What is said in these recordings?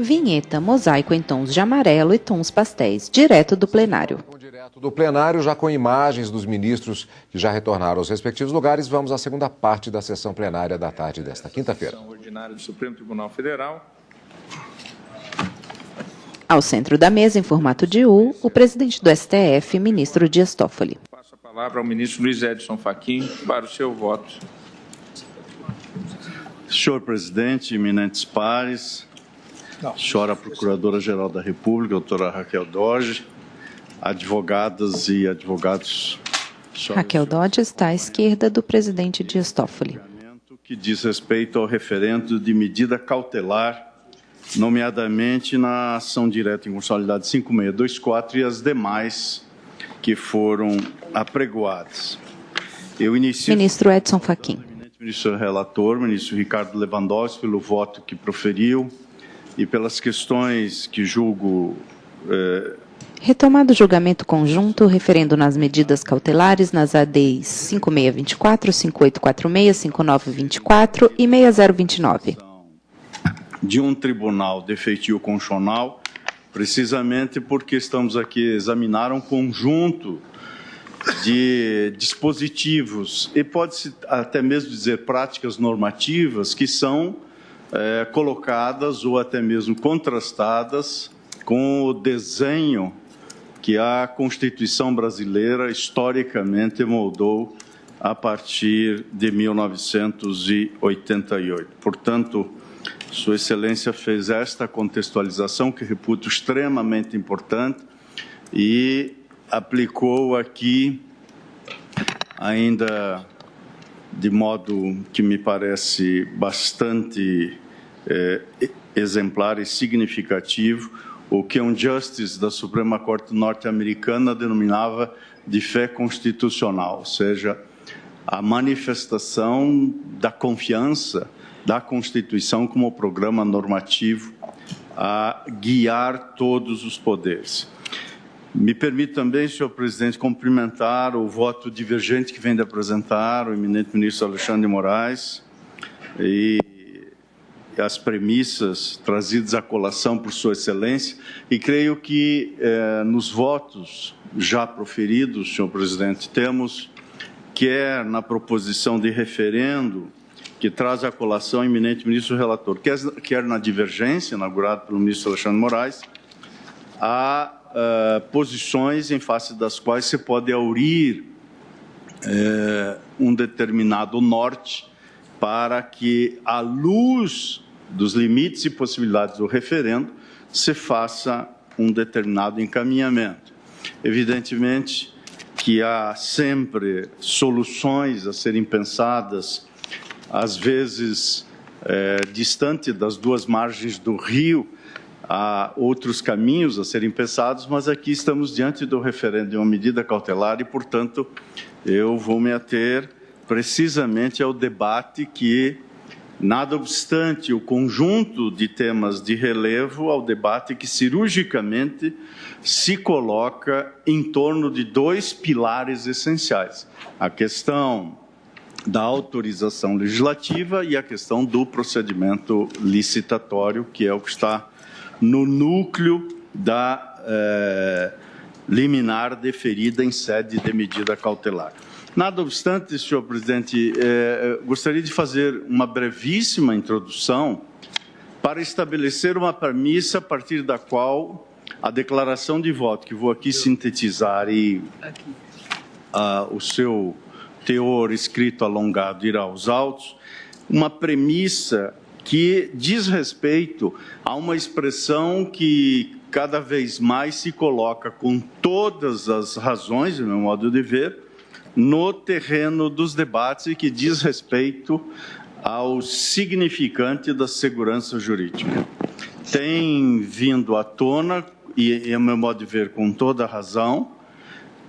vinheta, mosaico em tons de amarelo e tons pastéis, direto do plenário. Direto do plenário, já com imagens dos ministros que já retornaram aos respectivos lugares, vamos à segunda parte da sessão plenária da tarde desta quinta-feira. Sessão ordinária do Supremo Tribunal Federal. Ao centro da mesa, em formato de U, o presidente do STF, ministro Dias Toffoli. Passo a palavra ao ministro Luiz Edson Fachin para o seu voto. Senhor presidente, eminentes pares, senhora Procuradora-Geral da República, doutora Raquel Dodge, advogadas e advogados. Raquel Dodge está à esquerda do presidente Dias Toffoli. Que diz respeito ao referendo de medida cautelar, nomeadamente na ação direta em constitucionalidade 5624 e as demais que foram apregoadas. Eu inicio... Ministro Edson Fachin. Ministro relator, ministro Ricardo Lewandowski, pelo voto que proferiu e pelas questões que julgo... Retomado o julgamento conjunto, referendo nas medidas cautelares nas ADs 5624, 5846, 5924 e 6029. De um tribunal de efetivo constitucional, precisamente porque estamos aqui a examinar um conjunto de dispositivos e pode-se até mesmo dizer práticas normativas que são colocadas ou até mesmo contrastadas com o desenho que a Constituição brasileira historicamente moldou a partir de 1988. Portanto, Sua Excelência fez esta contextualização que reputo extremamente importante e aplicou aqui, ainda de modo que me parece bastante exemplar e significativo, o que um justice da Suprema Corte norte-americana denominava de fé constitucional, ou seja, a manifestação da confiança da Constituição como programa normativo a guiar todos os poderes. Me permite também, senhor presidente, cumprimentar o voto divergente que vem de apresentar o eminente ministro Alexandre de Moraes e as premissas trazidas à colação por sua excelência, e creio que nos votos já proferidos, senhor presidente, temos, quer na proposição de referendo, que traz à colação o eminente ministro relator, quer na divergência, inaugurada pelo ministro Alexandre de Moraes, há posições em face das quais se pode aurir um determinado norte para que, à luz dos limites e possibilidades do referendo, se faça um determinado encaminhamento. Evidentemente que há sempre soluções a serem pensadas, às vezes distante das duas margens do rio, há outros caminhos a serem pensados, mas aqui estamos diante do referendo de uma medida cautelar e, portanto, eu vou me ater precisamente ao debate que, nada obstante o conjunto de temas de relevo, ao debate que cirurgicamente se coloca em torno de dois pilares essenciais: a questão da autorização legislativa e a questão do procedimento licitatório, que é o que está no núcleo da liminar deferida em sede de medida cautelar. Nada obstante, senhor presidente, gostaria de fazer uma brevíssima introdução para estabelecer uma premissa a partir da qual a declaração de voto, que vou aqui sintetizar e o seu teor escrito alongado irá aos autos, uma premissa que diz respeito a uma expressão que cada vez mais se coloca com todas as razões, do meu modo de ver, no terreno dos debates e que diz respeito ao significante da segurança jurídica. Tem vindo à tona, e a meu modo de ver com toda a razão,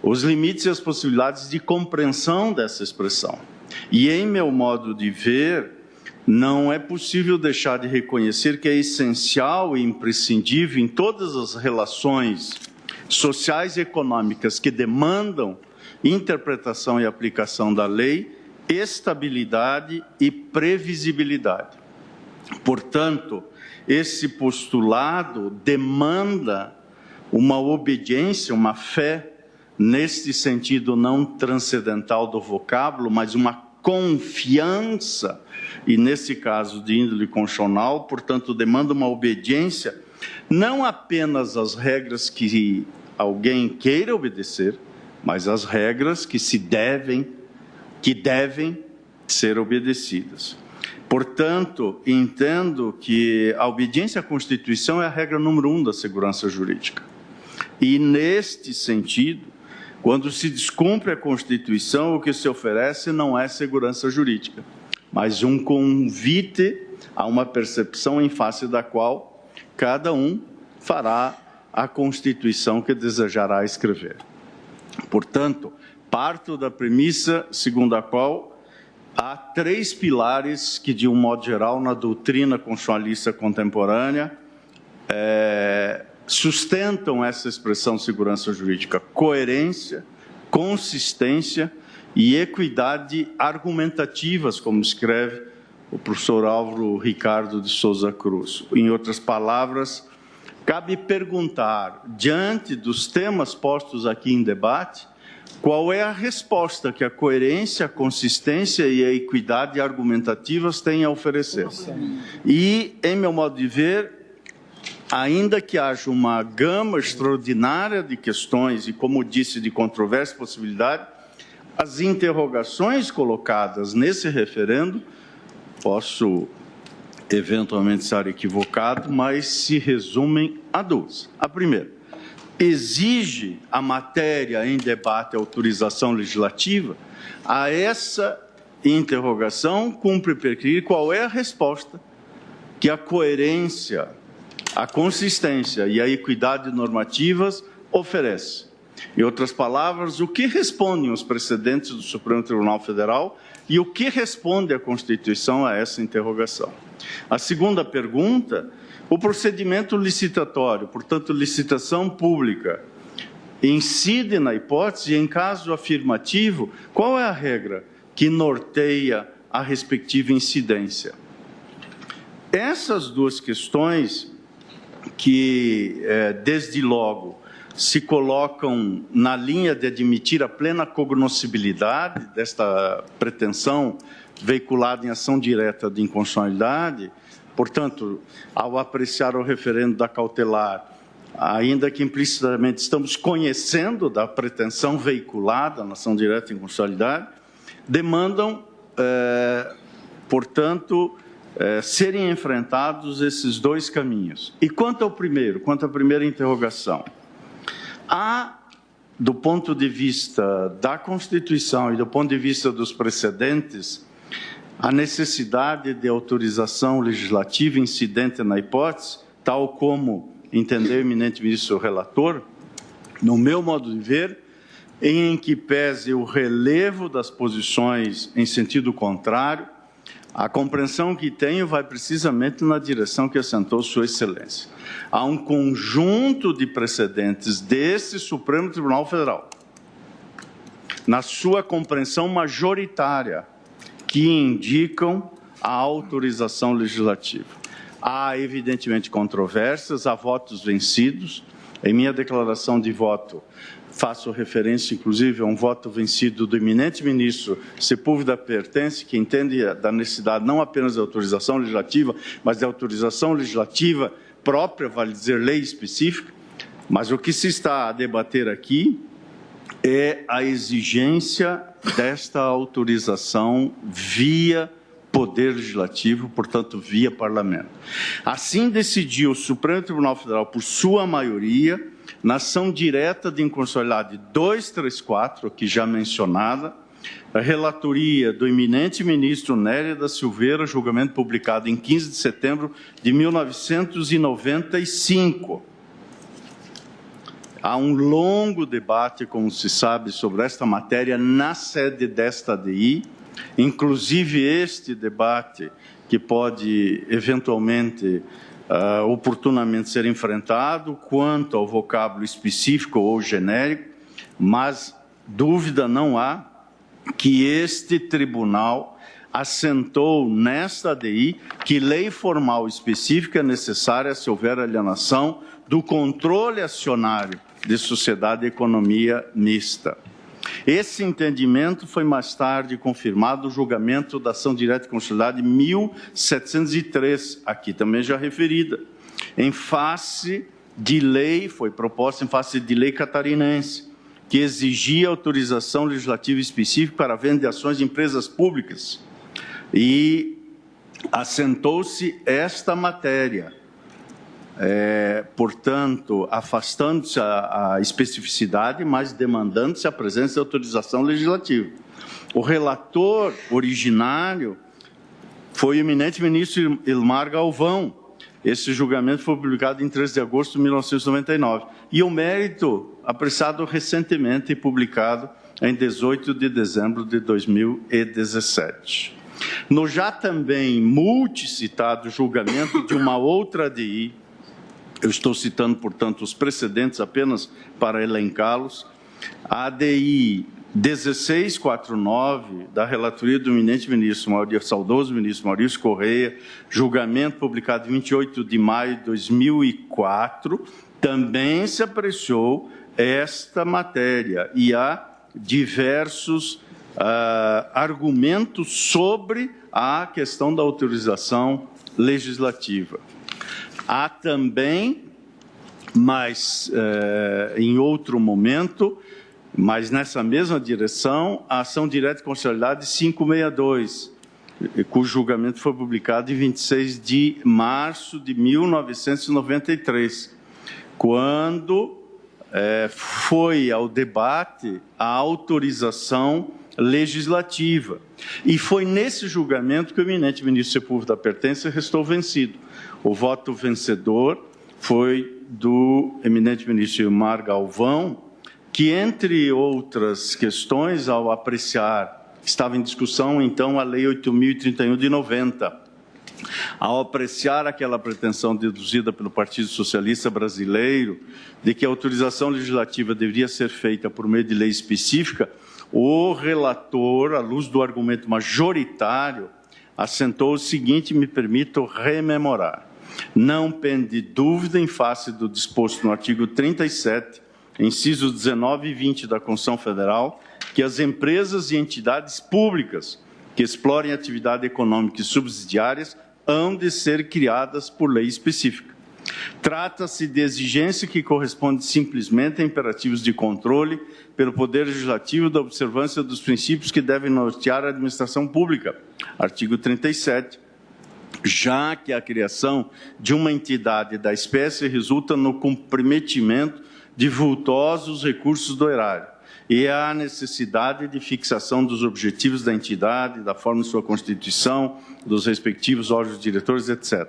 os limites e as possibilidades de compreensão dessa expressão. E em meu modo de ver, não é possível deixar de reconhecer que é essencial e imprescindível em todas as relações sociais e econômicas que demandam interpretação e aplicação da lei, estabilidade e previsibilidade. Portanto, esse postulado demanda uma obediência, uma fé, neste sentido não transcendental do vocábulo, mas uma confiança, e nesse caso de índole constitucional, portanto, demanda uma obediência, não apenas às regras que alguém queira obedecer, mas às regras que devem ser obedecidas. Portanto, entendo que a obediência à Constituição é a regra número 1 da segurança jurídica. E, neste sentido, quando se descumpre a Constituição, o que se oferece não é segurança jurídica, mas um convite a uma percepção em face da qual cada um fará a Constituição que desejará escrever. Portanto, parto da premissa segundo a qual há 3 pilares que, de um modo geral, na doutrina constitucionalista contemporânea, sustentam essa expressão segurança jurídica: coerência, consistência e equidade argumentativas, como escreve o professor Álvaro Ricardo de Souza Cruz. Em outras palavras, cabe perguntar, diante dos temas postos aqui em debate, qual é a resposta que a coerência, a consistência e a equidade argumentativas têm a oferecer. E, em meu modo de ver, ainda que haja uma gama extraordinária de questões e, como disse, de controvérsia e possibilidade, as interrogações colocadas nesse referendo, posso eventualmente estar equivocado, mas se resumem a 2. A primeira: exige a matéria em debate a autorização legislativa? A essa interrogação cumpre perquirir qual é a resposta que a coerência, a consistência e a equidade normativas oferece. Em outras palavras, o que respondem os precedentes do Supremo Tribunal Federal e o que responde a Constituição a essa interrogação? A segunda pergunta: o procedimento licitatório, portanto, licitação pública, incide na hipótese, em caso afirmativo, qual é a regra que norteia a respectiva incidência? Essas 2 questões que, desde logo, se colocam na linha de admitir a plena cognoscibilidade desta pretensão veiculada em ação direta de inconstitucionalidade. Portanto, ao apreciar o referendo da cautelar, ainda que implicitamente estamos conhecendo da pretensão veiculada na ação direta de inconstitucionalidade, demandam, portanto, serem enfrentados esses 2 caminhos. E quanto ao primeiro, quanto à primeira interrogação, há, do ponto de vista da Constituição e do ponto de vista dos precedentes, a necessidade de autorização legislativa incidente na hipótese, tal como entendeu o eminente ministro relator, no meu modo de ver, em que pese o relevo das posições em sentido contrário, a compreensão que tenho vai precisamente na direção que assentou Sua Excelência. Há um conjunto de precedentes desse Supremo Tribunal Federal, na sua compreensão majoritária, que indicam a autorização legislativa. Há, evidentemente, controvérsias, há votos vencidos. Em minha declaração de voto, faço referência, inclusive, a um voto vencido do eminente ministro Sepúlveda Pertence, que entende da necessidade não apenas da autorização legislativa, mas da autorização legislativa própria, vale dizer, lei específica. Mas o que se está a debater aqui é a exigência desta autorização via Poder Legislativo, portanto, via Parlamento. Assim decidiu o Supremo Tribunal Federal, por sua maioria, na ação direta de inconstitucionalidade 234, aqui já mencionada, a relatoria do eminente ministro Néria da Silveira, julgamento publicado em 15 de setembro de 1995. Há um longo debate, como se sabe, sobre esta matéria na sede desta ADI, inclusive este debate que pode, eventualmente, oportunamente ser enfrentado quanto ao vocábulo específico ou genérico, mas dúvida não há que este tribunal assentou nesta ADI que lei formal específica é necessária se houver alienação do controle acionário de sociedade e economia mista. Esse entendimento foi mais tarde confirmado no julgamento da ação direta de constitucionalidade 1703, aqui também já referida, em face de lei, foi proposta em face de lei catarinense, que exigia autorização legislativa específica para a venda de ações de empresas públicas. E assentou-se esta matéria, portanto, afastando-se a especificidade, mas demandando-se a presença de autorização legislativa. O relator originário foi o eminente ministro Ilmar Galvão. Esse julgamento foi publicado em 13 de agosto de 1999. E o mérito apreciado recentemente e publicado em 18 de dezembro de 2017. No já também multicitado julgamento de uma outra ADI, eu estou citando, portanto, os precedentes apenas para elencá-los, a ADI 1649, da relatoria do eminente ministro saudoso ministro Maurício Correia, julgamento publicado em 28 de maio de 2004, também se apreciou esta matéria e há diversos argumentos sobre a questão da autorização legislativa. Há também, mas em outro momento, mas nessa mesma direção, a ação direta de constitucionalidade 562, cujo julgamento foi publicado em 26 de março de 1993, quando foi ao debate a autorização legislativa. E foi nesse julgamento que o eminente ministro Sepúlveda Pertence restou vencido. O voto vencedor foi do eminente ministro Ilmar Galvão, que, entre outras questões, ao apreciar, estava em discussão, então, a Lei 8.031 de 90, ao apreciar aquela pretensão deduzida pelo Partido Socialista Brasileiro de que a autorização legislativa deveria ser feita por meio de lei específica, o relator, à luz do argumento majoritário, assentou o seguinte, me permito rememorar. Não pende dúvida em face do disposto no artigo 37, incisos 19 e 20 da Constituição Federal, que as empresas e entidades públicas que explorem atividade econômica e subsidiárias hão de ser criadas por lei específica. Trata-se de exigência que corresponde simplesmente a imperativos de controle pelo Poder Legislativo da observância dos princípios que devem nortear a administração pública. Artigo 37. Já que a criação de uma entidade da espécie resulta no comprometimento de vultosos recursos do erário e a necessidade de fixação dos objetivos da entidade, da forma de sua constituição, dos respectivos órgãos diretores, etc.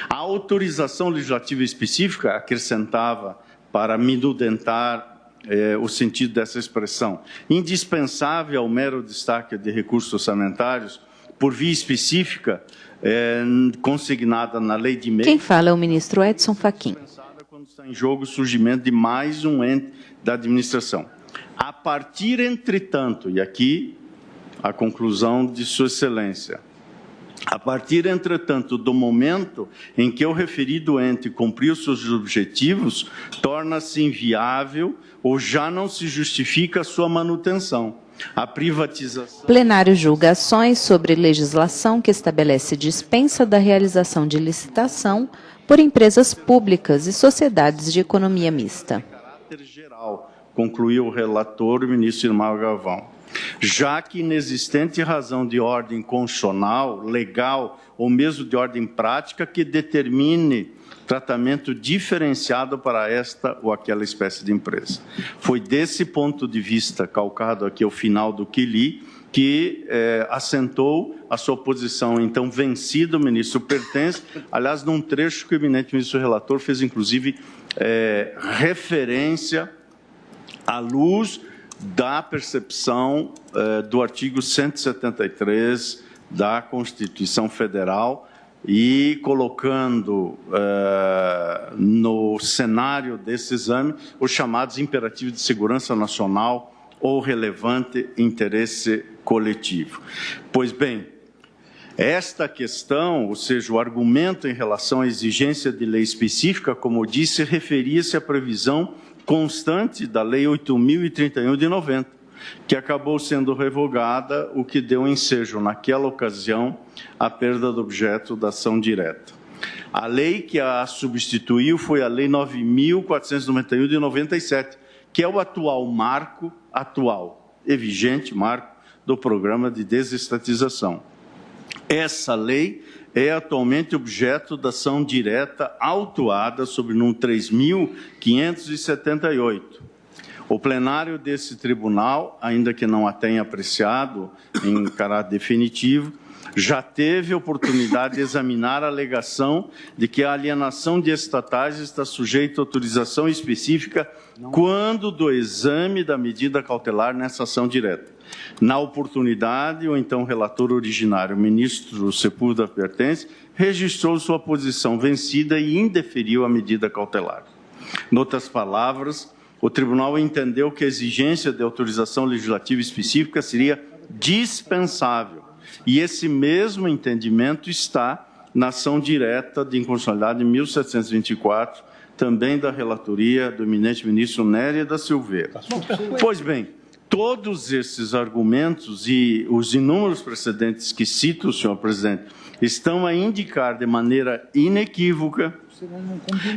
A autorização legislativa específica, acrescentava para minudentar o sentido dessa expressão, indispensável ao mero destaque de recursos orçamentários, por via específica, consignada na Lei de Meio. Quem fala é o ministro Edson Fachin. Quando está em jogo o surgimento de mais um ente da administração. A partir, entretanto, e aqui a conclusão de Sua Excelência, a partir, entretanto, do momento em que o referido ente cumpriu seus objetivos, torna-se inviável ou já não se justifica a sua manutenção. A privatização... Plenário julga ações sobre legislação que estabelece dispensa da realização de licitação por empresas públicas e sociedades de economia mista. Caráter geral, concluiu o relator, o ministro Ilmar Galvão. Já que inexistente razão de ordem constitucional, legal ou mesmo de ordem prática que determine tratamento diferenciado para esta ou aquela espécie de empresa. Foi desse ponto de vista, calcado aqui ao final do que li, que assentou a sua posição, então, vencido, o ministro Pertence, aliás, num trecho que o eminente ministro relator fez, inclusive, referência à luz da percepção do artigo 173 da Constituição Federal e colocando no cenário desse exame os chamados imperativos de segurança nacional ou relevante interesse coletivo. Pois bem, Esta questão, ou seja, o argumento em relação à exigência de lei específica, como eu disse, referia-se à previsão constante da Lei 8.031 de 90, que acabou sendo revogada, o que deu ensejo, naquela ocasião, à perda do objeto da ação direta. A lei que a substituiu foi a Lei 9.491 de 97, que é o marco e vigente marco do programa de desestatização. Essa lei é atualmente objeto da ação direta autuada sob o número 3.578. O plenário desse tribunal, ainda que não a tenha apreciado em caráter definitivo, já teve oportunidade de examinar a alegação de que a alienação de estatais está sujeita a autorização específica quando do exame da medida cautelar nessa ação direta. Na oportunidade, o então relator originário, o ministro Sepúlveda Pertence, registrou sua posição vencida e indeferiu a medida cautelar. Em outras palavras, o tribunal entendeu que a exigência de autorização legislativa específica seria dispensável, e esse mesmo entendimento está na ação direta de inconstitucionalidade 1724, também da relatoria do eminente ministro Néria da Silveira. Pois bem, todos esses argumentos e os inúmeros precedentes que cito, senhor presidente, estão a indicar de maneira inequívoca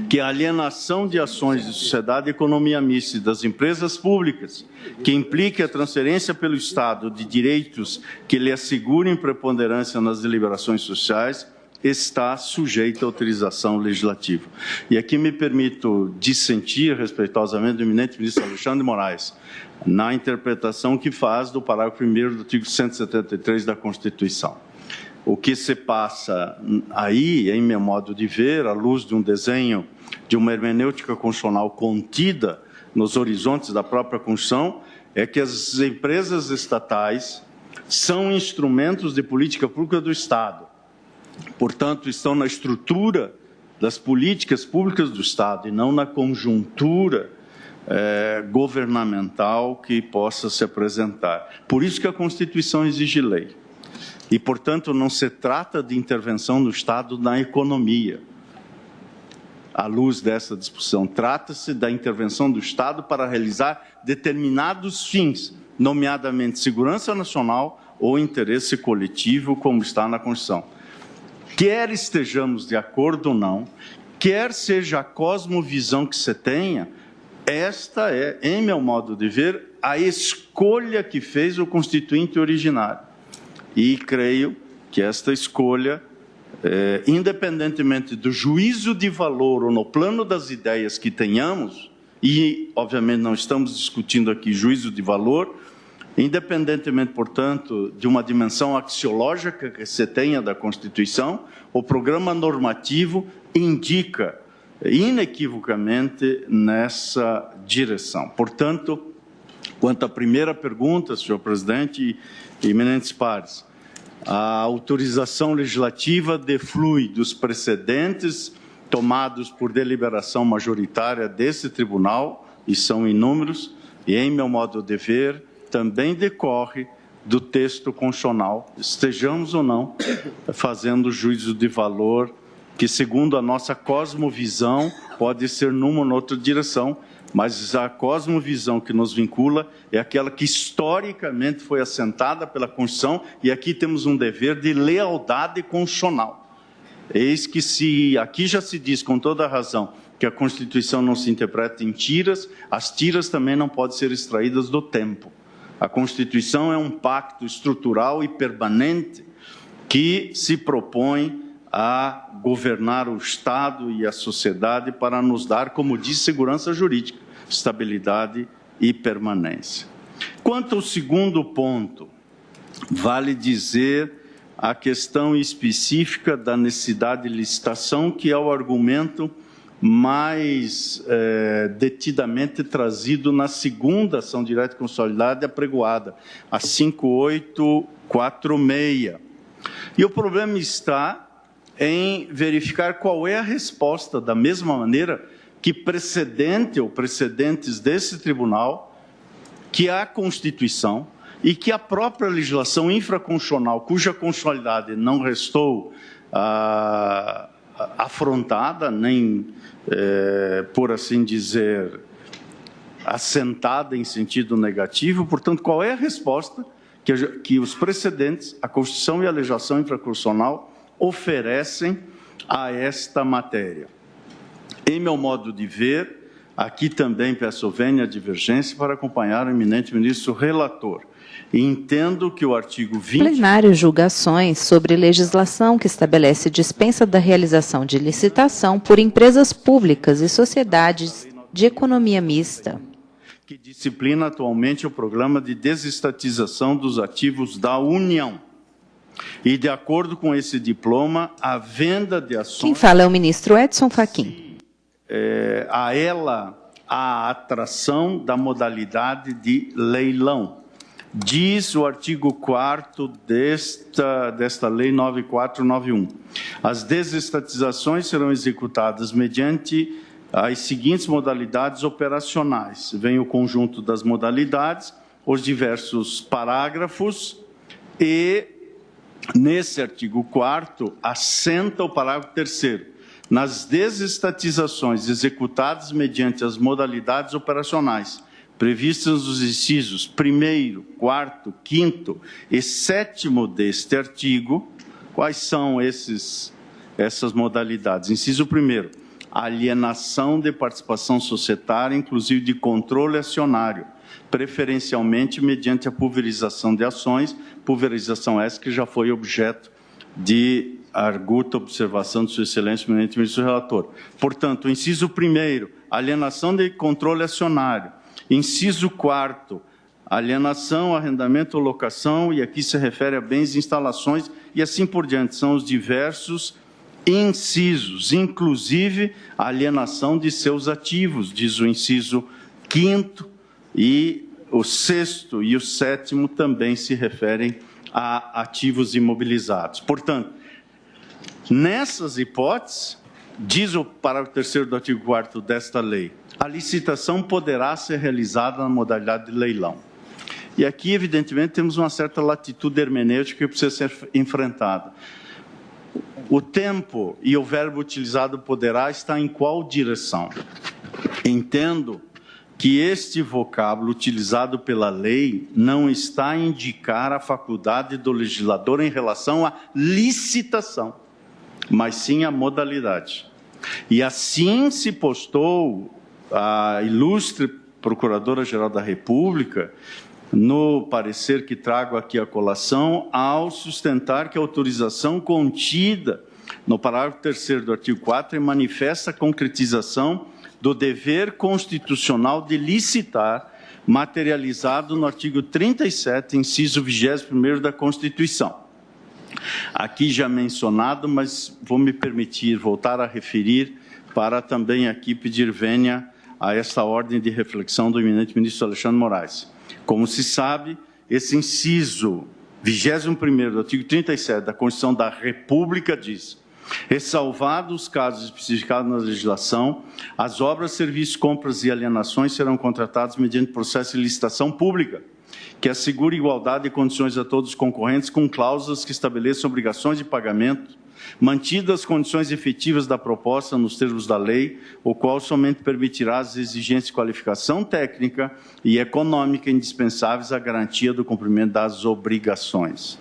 que a alienação de ações de sociedade e economia mista e das empresas públicas, que implique a transferência pelo Estado de direitos que lhe assegurem preponderância nas deliberações sociais, está sujeita à autorização legislativa. E aqui me permito dissentir respeitosamente do eminente ministro Alexandre de Moraes, na interpretação que faz do parágrafo 1º do artigo 173 da Constituição. O que se passa aí, em meu modo de ver, à luz de um desenho de uma hermenêutica constitucional contida nos horizontes da própria Constituição, é que as empresas estatais são instrumentos de política pública do Estado. Portanto, estão na estrutura das políticas públicas do Estado e não na conjuntura governamental que possa se apresentar. Por isso que a Constituição exige lei. E, portanto, não se trata de intervenção do Estado na economia. À luz dessa discussão, trata-se da intervenção do Estado para realizar determinados fins, nomeadamente segurança nacional ou interesse coletivo, como está na Constituição. Quer estejamos de acordo ou não, quer seja a cosmovisão que se tenha, esta é, em meu modo de ver, a escolha que fez o Constituinte originário. E creio que esta escolha, independentemente do juízo de valor ou no plano das ideias que tenhamos, e, obviamente, não estamos discutindo aqui juízo de valor, independentemente, portanto, de uma dimensão axiológica que se tenha da Constituição, o programa normativo indica inequivocamente nessa direção. Portanto, quanto à primeira pergunta, senhor presidente e eminentes pares, a autorização legislativa deflui dos precedentes tomados por deliberação majoritária desse tribunal, e são inúmeros, e, em meu modo de ver, também decorre do texto constitucional, estejamos ou não fazendo juízo de valor que, segundo a nossa cosmovisão, pode ser numa ou noutra direção, mas a cosmovisão que nos vincula é aquela que historicamente foi assentada pela Constituição, e aqui temos um dever de lealdade constitucional. Eis que aqui já se diz com toda a razão que a Constituição não se interpreta em tiras, as tiras também não podem ser extraídas do tempo. A Constituição é um pacto estrutural e permanente que se propõe a governar o Estado e a sociedade para nos dar, como diz, segurança jurídica, estabilidade e permanência. Quanto ao segundo ponto, vale dizer a questão específica da necessidade de licitação, que é o argumento mais detidamente trazido na segunda ação direta de constitucionalidade apregoada, a 5846. E o problema está em verificar qual é a resposta, da mesma maneira que precedente ou precedentes desse tribunal, que a Constituição e que a própria legislação infraconstitucional, cuja constitucionalidade não restou afrontada, nem, por assim dizer, assentada em sentido negativo. Portanto, qual é a resposta que os precedentes, a Constituição e a legislação infraconstitucional oferecem a esta matéria? Em meu modo de ver, aqui também peço vênia divergência para acompanhar o eminente ministro relator. Entendo que o artigo 20... Plenário julgações sobre legislação que estabelece dispensa da realização de licitação por empresas públicas e sociedades de economia mista. Que disciplina atualmente o programa de desestatização dos ativos da União. E, de acordo com esse diploma, a venda de ações... Quem fala é o ministro Edson Fachin. A atração da modalidade de leilão. Diz o artigo 4º desta Lei 9491. As desestatizações serão executadas mediante as seguintes modalidades operacionais. Vem o conjunto das modalidades, os diversos parágrafos e, nesse artigo 4º, assenta o parágrafo 3º. Nas desestatizações executadas mediante as modalidades operacionais previstas nos incisos 1º, 4º, 5º e 7º deste artigo, quais são essas modalidades? Inciso 1º, alienação de participação societária, inclusive de controle acionário, preferencialmente mediante a pulverização de ações, pulverização essa que já foi objeto de arguta observação de Sua Excelência, o eminente ministro relator. Portanto, o inciso 1º, alienação de controle acionário. Inciso 4º, alienação, arrendamento ou locação, e aqui se refere a bens e instalações, e assim por diante. São os diversos incisos, inclusive a alienação de seus ativos, diz o inciso 5º, e o 6º e o 7º também se referem a ativos imobilizados. Portanto, nessas hipóteses, diz o parágrafo 3º do artigo 4º desta lei, a licitação poderá ser realizada na modalidade de leilão. E aqui, evidentemente, temos uma certa latitude hermenêutica que precisa ser enfrentada. O tempo e o verbo utilizado poderá está em qual direção? Entendo que este vocábulo utilizado pela lei não está a indicar a faculdade do legislador em relação à licitação, mas sim a modalidade. E assim se postou a ilustre Procuradora-Geral da República no parecer que trago aqui à colação, ao sustentar que a autorização contida no parágrafo 3º do artigo 4º manifesta a concretização do dever constitucional de licitar, materializado no artigo 37, inciso 21º da Constituição. Aqui já mencionado, mas vou me permitir voltar a referir para também aqui pedir vênia a esta ordem de reflexão do eminente ministro Alexandre Moraes. Como se sabe, esse inciso 21º do artigo 37 da Constituição da República diz: ressalvados os casos especificados na legislação, as obras, serviços, compras e alienações serão contratadas mediante processo de licitação pública, que assegure igualdade de condições a todos os concorrentes, com cláusulas que estabeleçam obrigações de pagamento, mantidas as condições efetivas da proposta nos termos da lei, o qual somente permitirá as exigências de qualificação técnica e econômica indispensáveis à garantia do cumprimento das obrigações.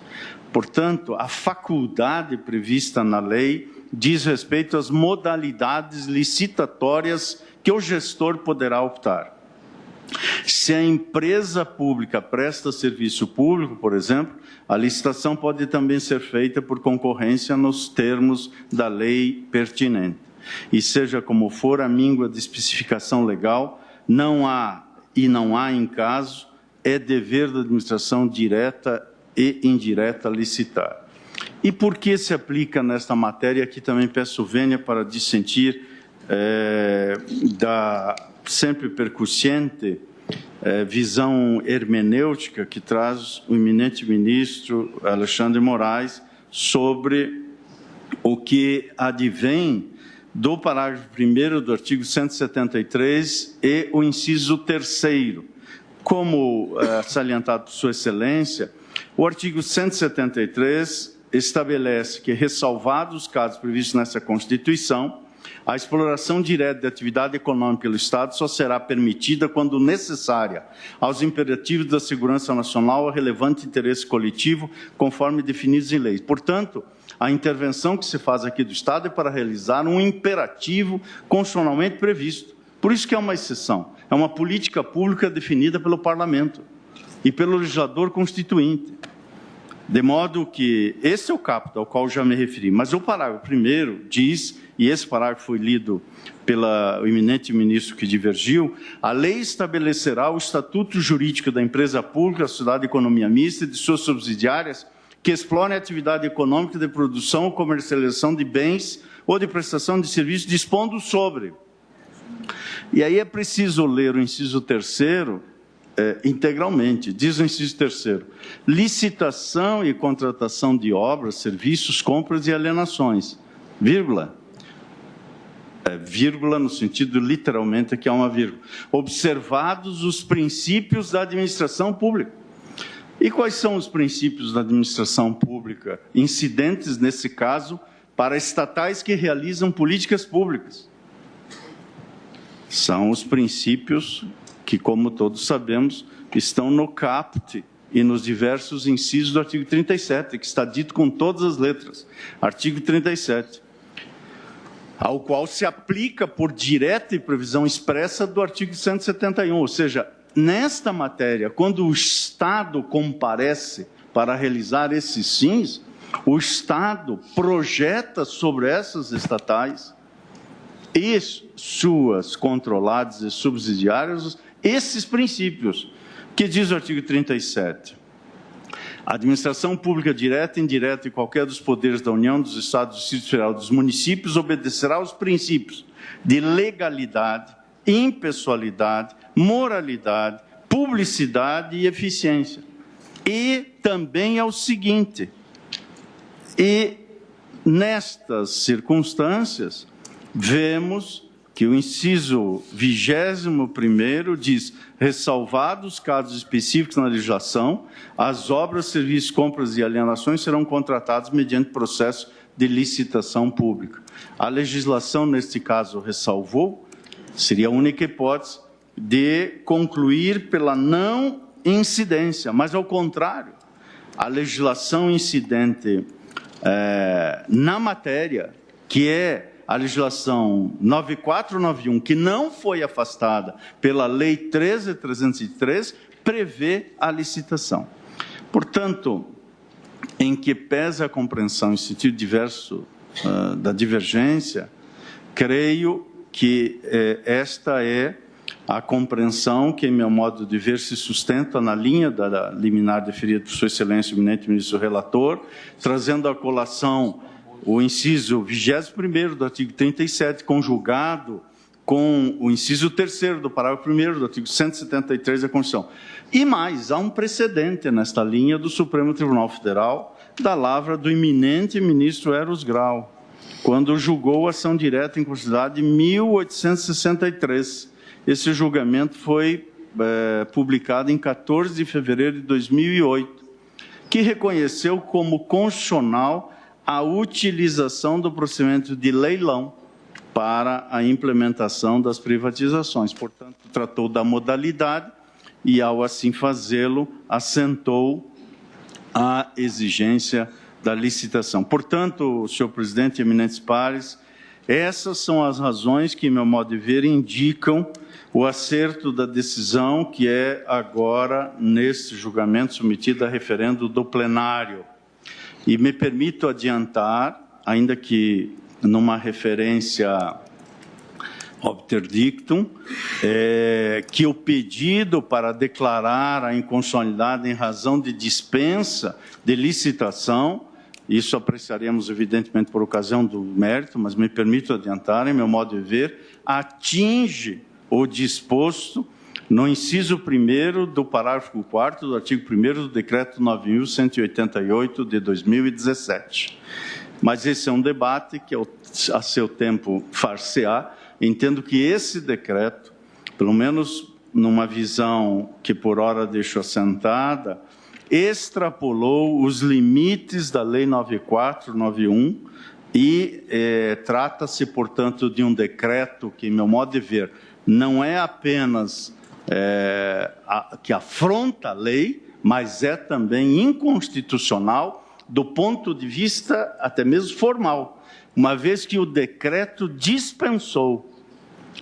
Portanto, a faculdade prevista na lei diz respeito às modalidades licitatórias que o gestor poderá optar. Se a empresa pública presta serviço público, por exemplo, a licitação pode também ser feita por concorrência nos termos da lei pertinente. E seja como for, a míngua de especificação legal, não há em caso, é dever da administração direta e indireta licitar. E por que se aplica nesta matéria? Aqui também peço vênia para dissentir da sempre percussiente visão hermenêutica que traz o eminente ministro Alexandre Moraes sobre o que advém do parágrafo 1º do artigo 173 e o inciso 3º, como salientado por Sua Excelência, o artigo 173 estabelece que, ressalvados os casos previstos nessa Constituição, a exploração direta de atividade econômica pelo Estado só será permitida quando necessária aos imperativos da segurança nacional ou relevante interesse coletivo, conforme definidos em lei. Portanto, a intervenção que se faz aqui do Estado é para realizar um imperativo constitucionalmente previsto. Por isso que é uma exceção. É uma política pública definida pelo Parlamento e pelo legislador constituinte. De modo que esse é o caput ao qual já me referi. Mas o parágrafo 1º diz, e esse parágrafo foi lido pelo eminente ministro que divergiu, a lei estabelecerá o estatuto jurídico da empresa pública, da sociedade de economia mista e de suas subsidiárias que explorem a atividade econômica de produção ou comercialização de bens ou de prestação de serviços, dispondo sobre. E aí é preciso ler o inciso 3º, integralmente. Diz o inciso 3º, licitação e contratação de obras, serviços, compras e alienações, vírgula, vírgula no sentido literalmente que é uma vírgula, observados os princípios da administração pública. E quais são os princípios da administração pública incidentes, nesse caso, para estatais que realizam políticas públicas? São os princípios que, como todos sabemos, estão no caput e nos diversos incisos do artigo 37, que está dito com todas as letras. Artigo 37, ao qual se aplica por direta e previsão expressa do artigo 171, ou seja, nesta matéria, quando o Estado comparece para realizar esses fins, o Estado projeta sobre essas estatais e suas controladas e subsidiárias esses princípios, que diz o artigo 37. A administração pública direta, indireta e qualquer dos poderes da União, dos Estados, do Distrito Federal e dos municípios obedecerá aos princípios de legalidade, impessoalidade, moralidade, publicidade e eficiência. E também ao seguinte, e nestas circunstâncias, vemos que o inciso 21º diz, ressalvados os casos específicos na legislação, as obras, serviços, compras e alienações serão contratadas mediante processo de licitação pública. A legislação, neste caso, ressalvou, seria a única hipótese de concluir pela não incidência, mas, ao contrário, a legislação incidente na matéria, que é a legislação 9491, que não foi afastada pela Lei 13.303, prevê a licitação. Portanto, em que pesa a compreensão em sentido diverso da divergência, creio que esta é a compreensão que, em meu modo de ver, se sustenta na linha da liminar deferida por Sua Excelência, o eminente ministro relator, trazendo à colação o inciso 21º do artigo 37, conjugado com o inciso 3º do parágrafo 1º do artigo 173 da Constituição. E mais, há um precedente nesta linha do Supremo Tribunal Federal, da lavra do eminente ministro Eros Grau, quando julgou a ação direta em constitucionalidade de 1863. Esse julgamento foi publicado em 14 de fevereiro de 2008, que reconheceu como constitucional a utilização do procedimento de leilão para a implementação das privatizações. Portanto, tratou da modalidade e, ao assim fazê-lo, assentou a exigência da licitação. Portanto, senhor presidente e eminentes pares, essas são as razões que, em meu modo de ver, indicam o acerto da decisão que é agora, nesse julgamento, submetido a referendo do plenário. E me permito adiantar, ainda que numa referência obter dictum, que o pedido para declarar a inconstitucionalidade em razão de dispensa de licitação, isso apreciaremos evidentemente por ocasião do mérito, mas me permito adiantar, em meu modo de ver, atinge o disposto no inciso 1º do parágrafo 4º do artigo 1º do decreto 9.188 de 2017. Mas esse é um debate que, a seu tempo, far-se-á. Entendo que esse decreto, pelo menos numa visão que por hora deixou assentada, extrapolou os limites da Lei 9491 e trata-se, portanto, de um decreto que, em meu modo de ver, não é apenas que afronta a lei, mas é também inconstitucional do ponto de vista até mesmo formal, uma vez que o decreto dispensou,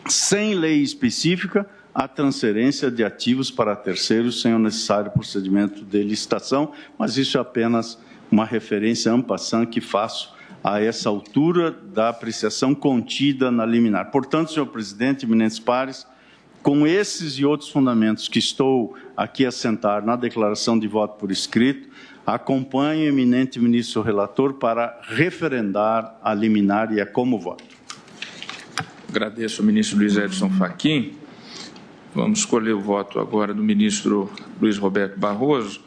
sem lei específica, a transferência de ativos para terceiros sem o necessário procedimento de licitação, mas isso é apenas uma referência en passant que faço a essa altura da apreciação contida na liminar. Portanto, senhor presidente, eminentes pares, com esses e outros fundamentos que estou aqui a assentar na declaração de voto por escrito, acompanho o eminente ministro relator para referendar a liminar e é como voto. Agradeço ao ministro Luiz Edson Fachin. Vamos escolher o voto agora do ministro Luiz Roberto Barroso,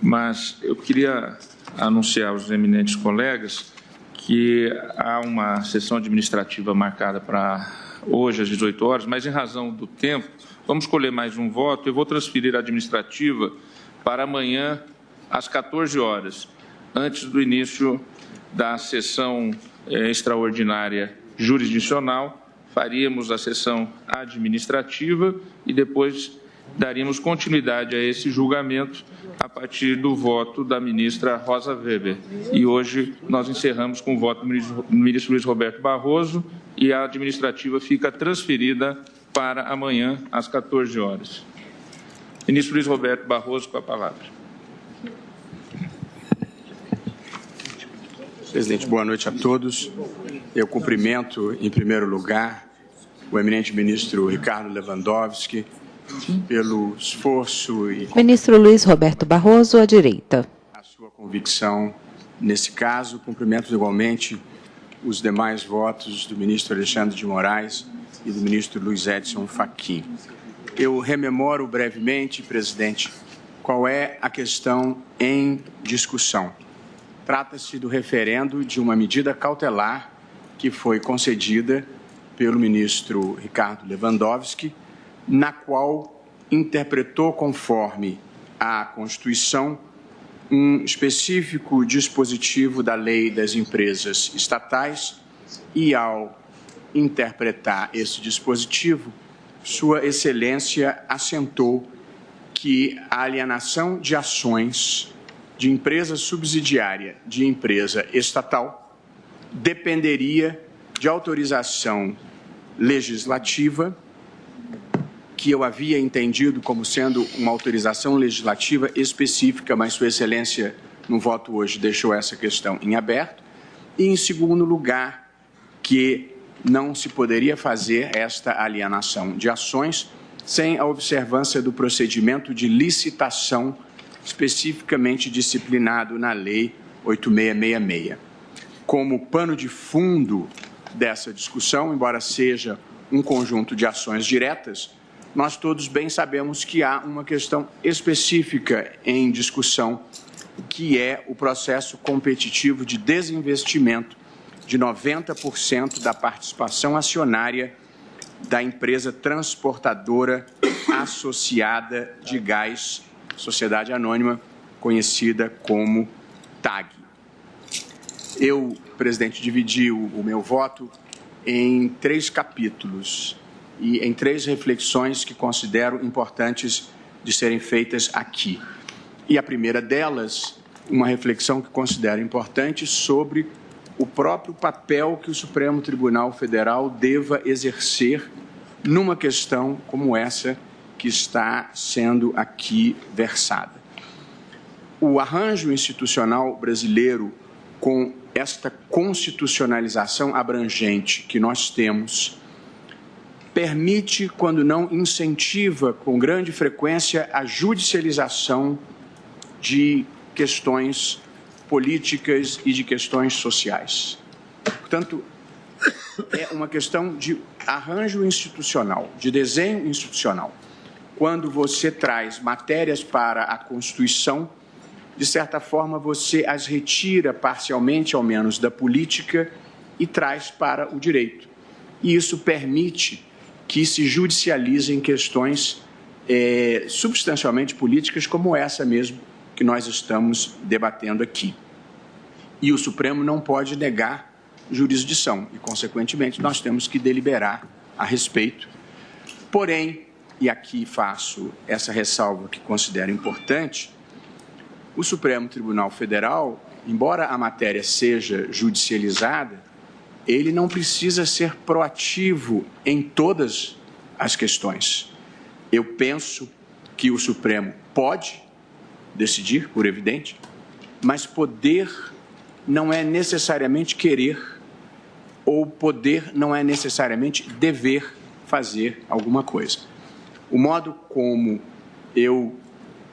mas eu queria anunciar aos eminentes colegas que há uma sessão administrativa marcada para hoje às 18 horas, mas em razão do tempo, vamos escolher mais um voto. Eu vou transferir a administrativa para amanhã às 14 horas, antes do início da sessão extraordinária jurisdicional. Faríamos a sessão administrativa e depois daríamos continuidade a esse julgamento a partir do voto da ministra Rosa Weber. E hoje nós encerramos com o voto do ministro Luiz Roberto Barroso e a administrativa fica transferida para amanhã às 14 horas. Ministro Luiz Roberto Barroso, com a palavra. Presidente, boa noite a todos. Eu cumprimento, em primeiro lugar, o eminente ministro Ricardo Lewandowski pelo esforço e Ministro Luiz Roberto Barroso, à direita. a sua convicção nesse caso. Cumprimento igualmente os demais votos do ministro Alexandre de Moraes e do ministro Luiz Edson Fachin. Eu rememoro brevemente, presidente, qual é a questão em discussão. Trata-se do referendo de uma medida cautelar que foi concedida pelo ministro Ricardo Lewandowski, na qual interpretou conforme a Constituição um específico dispositivo da Lei das Empresas Estatais e, ao interpretar esse dispositivo, Sua Excelência assentou que a alienação de ações de empresa subsidiária de empresa estatal dependeria de autorização legislativa, que eu havia entendido como sendo uma autorização legislativa específica, mas Sua Excelência, no voto hoje, deixou essa questão em aberto. E, em segundo lugar, que não se poderia fazer esta alienação de ações sem a observância do procedimento de licitação especificamente disciplinado na Lei 8666. Como pano de fundo dessa discussão, embora seja um conjunto de ações diretas, nós todos bem sabemos que há uma questão específica em discussão, que é o processo competitivo de desinvestimento de 90% da participação acionária da empresa transportadora associada de gás, Sociedade Anônima, conhecida como TAG. Eu, presidente, dividi o meu voto em 3 capítulos e em 3 reflexões que considero importantes de serem feitas aqui. E a primeira delas, uma reflexão que considero importante sobre o próprio papel que o Supremo Tribunal Federal deva exercer numa questão como essa que está sendo aqui versada. O arranjo institucional brasileiro, com esta constitucionalização abrangente que nós temos, permite, quando não incentiva com grande frequência, a judicialização de questões políticas e de questões sociais. Portanto, é uma questão de arranjo institucional, de desenho institucional. Quando você traz matérias para a Constituição, de certa forma você as retira parcialmente, ao menos, da política e traz para o direito. E isso permite que se judicializem questões substancialmente políticas como essa mesmo que nós estamos debatendo aqui. E o Supremo não pode negar jurisdição e, consequentemente, nós temos que deliberar a respeito. Porém, e aqui faço essa ressalva que considero importante, o Supremo Tribunal Federal, embora a matéria seja judicializada, ele não precisa ser proativo em todas as questões. Eu penso que o Supremo pode decidir, por evidente, mas poder não é necessariamente querer, ou poder não é necessariamente dever fazer alguma coisa. O modo como eu,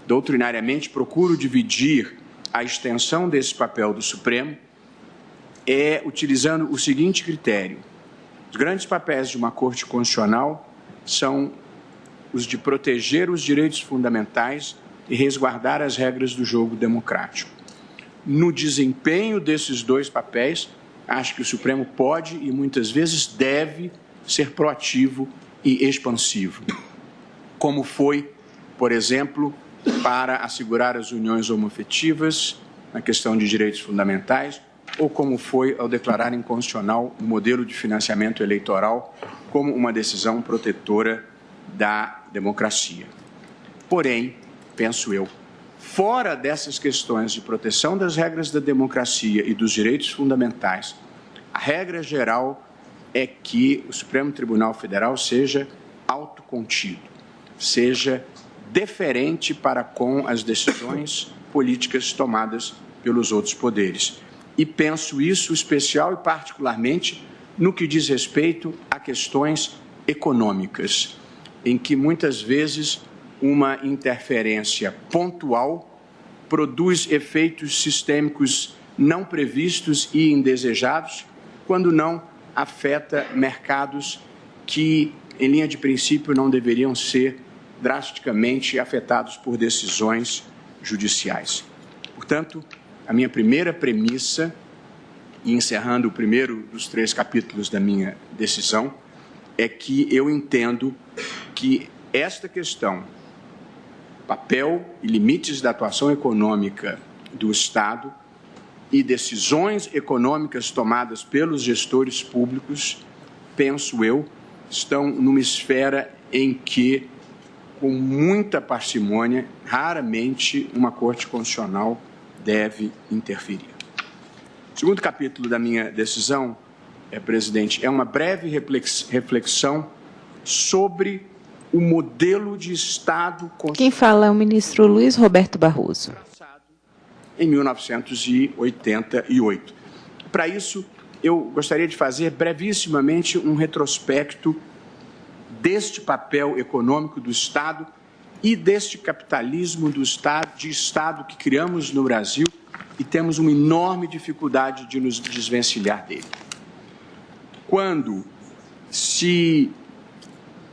doutrinariamente, procuro dividir a extensão desse papel do Supremo é utilizando o seguinte critério. Os grandes papéis de uma Corte Constitucional são os de proteger os direitos fundamentais e resguardar as regras do jogo democrático. No desempenho desses dois papéis, acho que o Supremo pode e muitas vezes deve ser proativo e expansivo, como foi, por exemplo, para assegurar as uniões homoafetivas na questão de direitos fundamentais, ou como foi ao declarar inconstitucional o modelo de financiamento eleitoral como uma decisão protetora da democracia. Porém, penso eu, fora dessas questões de proteção das regras da democracia e dos direitos fundamentais, a regra geral é que o Supremo Tribunal Federal seja autocontido, seja deferente para com as decisões políticas tomadas pelos outros poderes. E penso isso especial e particularmente no que diz respeito a questões econômicas, em que muitas vezes uma interferência pontual produz efeitos sistêmicos não previstos e indesejados, quando não afeta mercados que, em linha de princípio, não deveriam ser drasticamente afetados por decisões judiciais. Portanto, a minha primeira premissa, e encerrando o primeiro dos 3 capítulos da minha decisão, é que eu entendo que esta questão, papel e limites da atuação econômica do Estado e decisões econômicas tomadas pelos gestores públicos, penso eu, estão numa esfera em que, com muita parcimônia, raramente uma Corte Constitucional deve interferir. O segundo capítulo da minha decisão, presidente, é uma breve reflexão sobre o modelo de Estado constitucional. Quem fala é o ministro Luiz Roberto Barroso. Em 1988. Para isso, eu gostaria de fazer brevissimamente um retrospecto deste papel econômico do Estado e deste capitalismo de Estado que criamos no Brasil e temos uma enorme dificuldade de nos desvencilhar dele. Quando se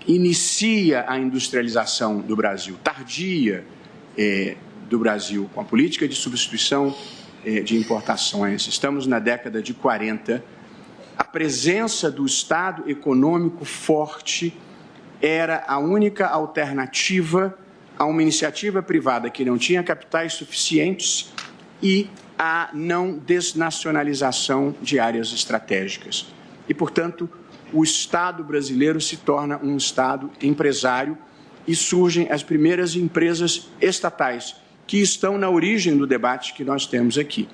inicia a industrialização do Brasil, tardia do Brasil, com a política de substituição de importações, estamos na década de 40, a presença do Estado econômico forte era a única alternativa a uma iniciativa privada que não tinha capitais suficientes e a não desnacionalização de áreas estratégicas. E, portanto, o Estado brasileiro se torna um Estado empresário e surgem as primeiras empresas estatais, que estão na origem do debate que nós temos aqui.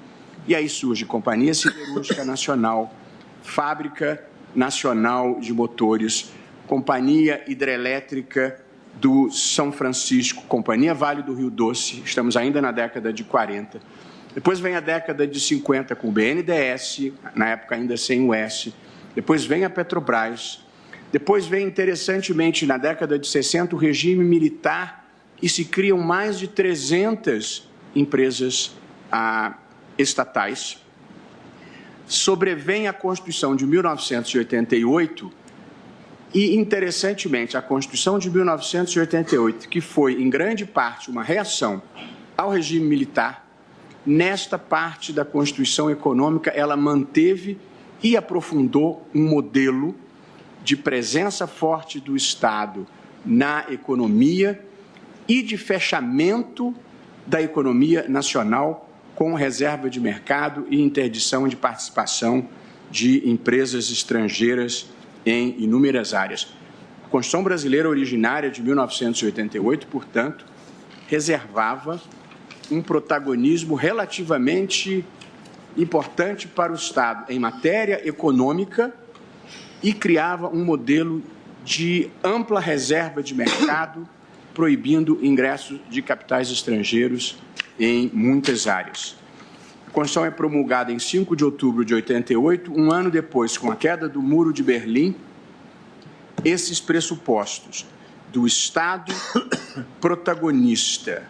E aí surge Companhia Siderúrgica Nacional, Fábrica Nacional de Motores, Companhia Hidrelétrica do São Francisco, Companhia Vale do Rio Doce, estamos ainda na década de 40. Depois vem a década de 50 com o BNDES, na época ainda sem o S. Depois vem a Petrobras. Depois vem, interessantemente, na década de 60, o regime militar e se criam mais de 300 empresas estatais. Sobrevém a Constituição de 1988 e, interessantemente, a Constituição de 1988, que foi, em grande parte, uma reação ao regime militar, nesta parte da Constituição Econômica, ela manteve e aprofundou um modelo de presença forte do Estado na economia e de fechamento da economia nacional com reserva de mercado e interdição de participação de empresas estrangeiras em inúmeras áreas. A Constituição brasileira originária de 1988, portanto, reservava um protagonismo relativamente importante para o Estado em matéria econômica e criava um modelo de ampla reserva de mercado, proibindo ingresso de capitais estrangeiros em muitas áreas. A Constituição é promulgada em 5 de outubro de 88, um ano depois, com a queda do Muro de Berlim. Esses pressupostos do Estado protagonista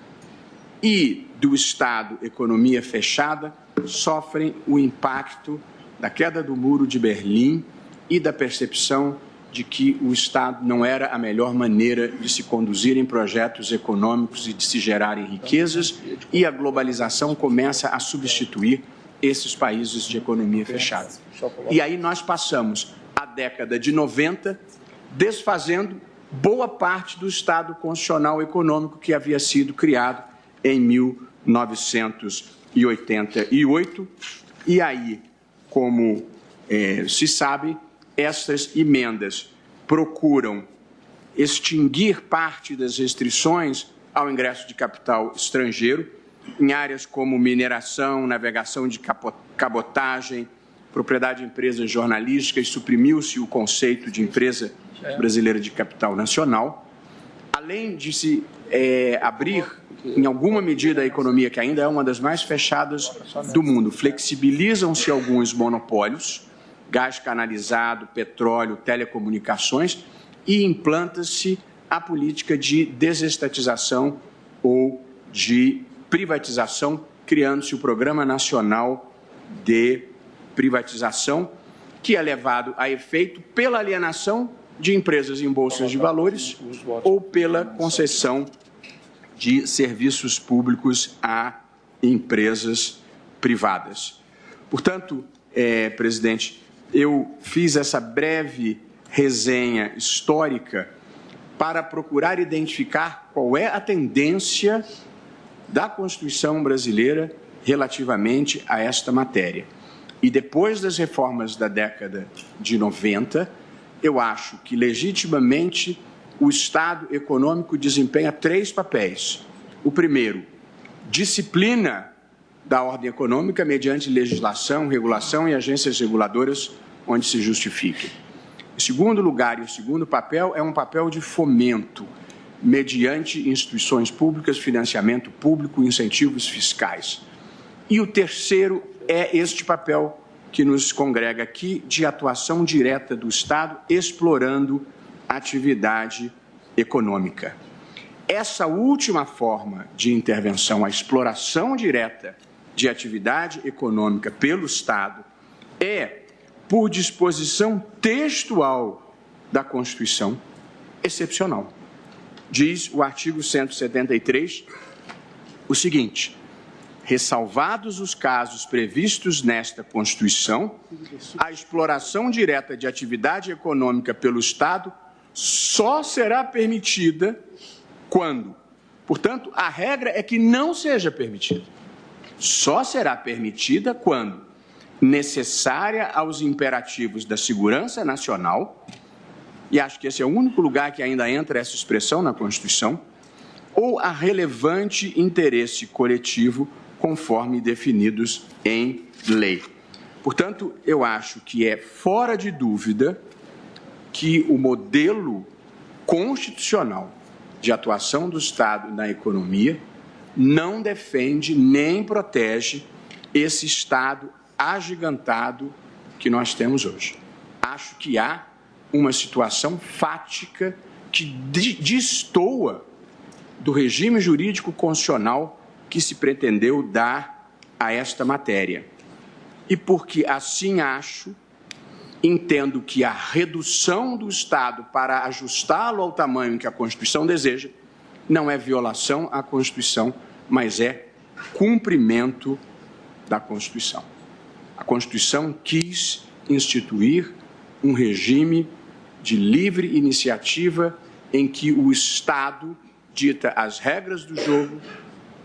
e do Estado economia fechada sofrem o impacto da queda do Muro de Berlim e da percepção de que o Estado não era a melhor maneira de se conduzirem projetos econômicos e de se gerarem riquezas, e a globalização começa a substituir esses países de economia fechada. E aí nós passamos a década de 90 desfazendo boa parte do Estado constitucional econômico que havia sido criado em 1988. E aí, como se sabe, essas emendas procuram extinguir parte das restrições ao ingresso de capital estrangeiro em áreas como mineração, navegação de cabotagem, propriedade de empresas jornalísticas, suprimiu-se o conceito de empresa brasileira de capital nacional, além de se abrir, em alguma medida, a economia, que ainda é uma das mais fechadas do mundo. Flexibilizam-se alguns monopólios, gás canalizado, petróleo, telecomunicações, e implanta-se a política de desestatização ou de privatização, criando-se o Programa Nacional de Privatização, que é levado a efeito pela alienação de empresas em bolsas de valores ou pela concessão de serviços públicos a empresas privadas. Portanto, presidente, eu fiz essa breve resenha histórica para procurar identificar qual é a tendência da Constituição brasileira relativamente a esta matéria. E depois das reformas da década de 90, eu acho que legitimamente o Estado econômico desempenha 3 papéis. O primeiro, disciplina da ordem econômica mediante legislação, regulação e agências reguladoras onde se justifique. Em segundo lugar, e o segundo papel é um papel de fomento, mediante instituições públicas, financiamento público, incentivos fiscais. E o terceiro é este papel que nos congrega aqui, de atuação direta do Estado, explorando atividade econômica. Essa última forma de intervenção, a exploração direta de atividade econômica pelo Estado, é, por disposição textual da Constituição, excepcional. Diz o artigo 173 o seguinte: ressalvados os casos previstos nesta Constituição, a exploração direta de atividade econômica pelo Estado só será permitida quando, portanto, a regra é que não seja permitida. Só será permitida quando necessária aos imperativos da segurança nacional, e acho que esse é o único lugar que ainda entra essa expressão na Constituição, ou a relevante interesse coletivo conforme definidos em lei. Portanto, eu acho que é fora de dúvida que o modelo constitucional de atuação do Estado na economia não defende nem protege esse Estado agigantado que nós temos hoje. Acho que há uma situação fática que destoa do regime jurídico constitucional que se pretendeu dar a esta matéria. E porque assim acho, entendo que a redução do Estado para ajustá-lo ao tamanho que a Constituição deseja não é violação à Constituição, mas é cumprimento da Constituição. A Constituição quis instituir um regime de livre iniciativa em que o Estado dita as regras do jogo,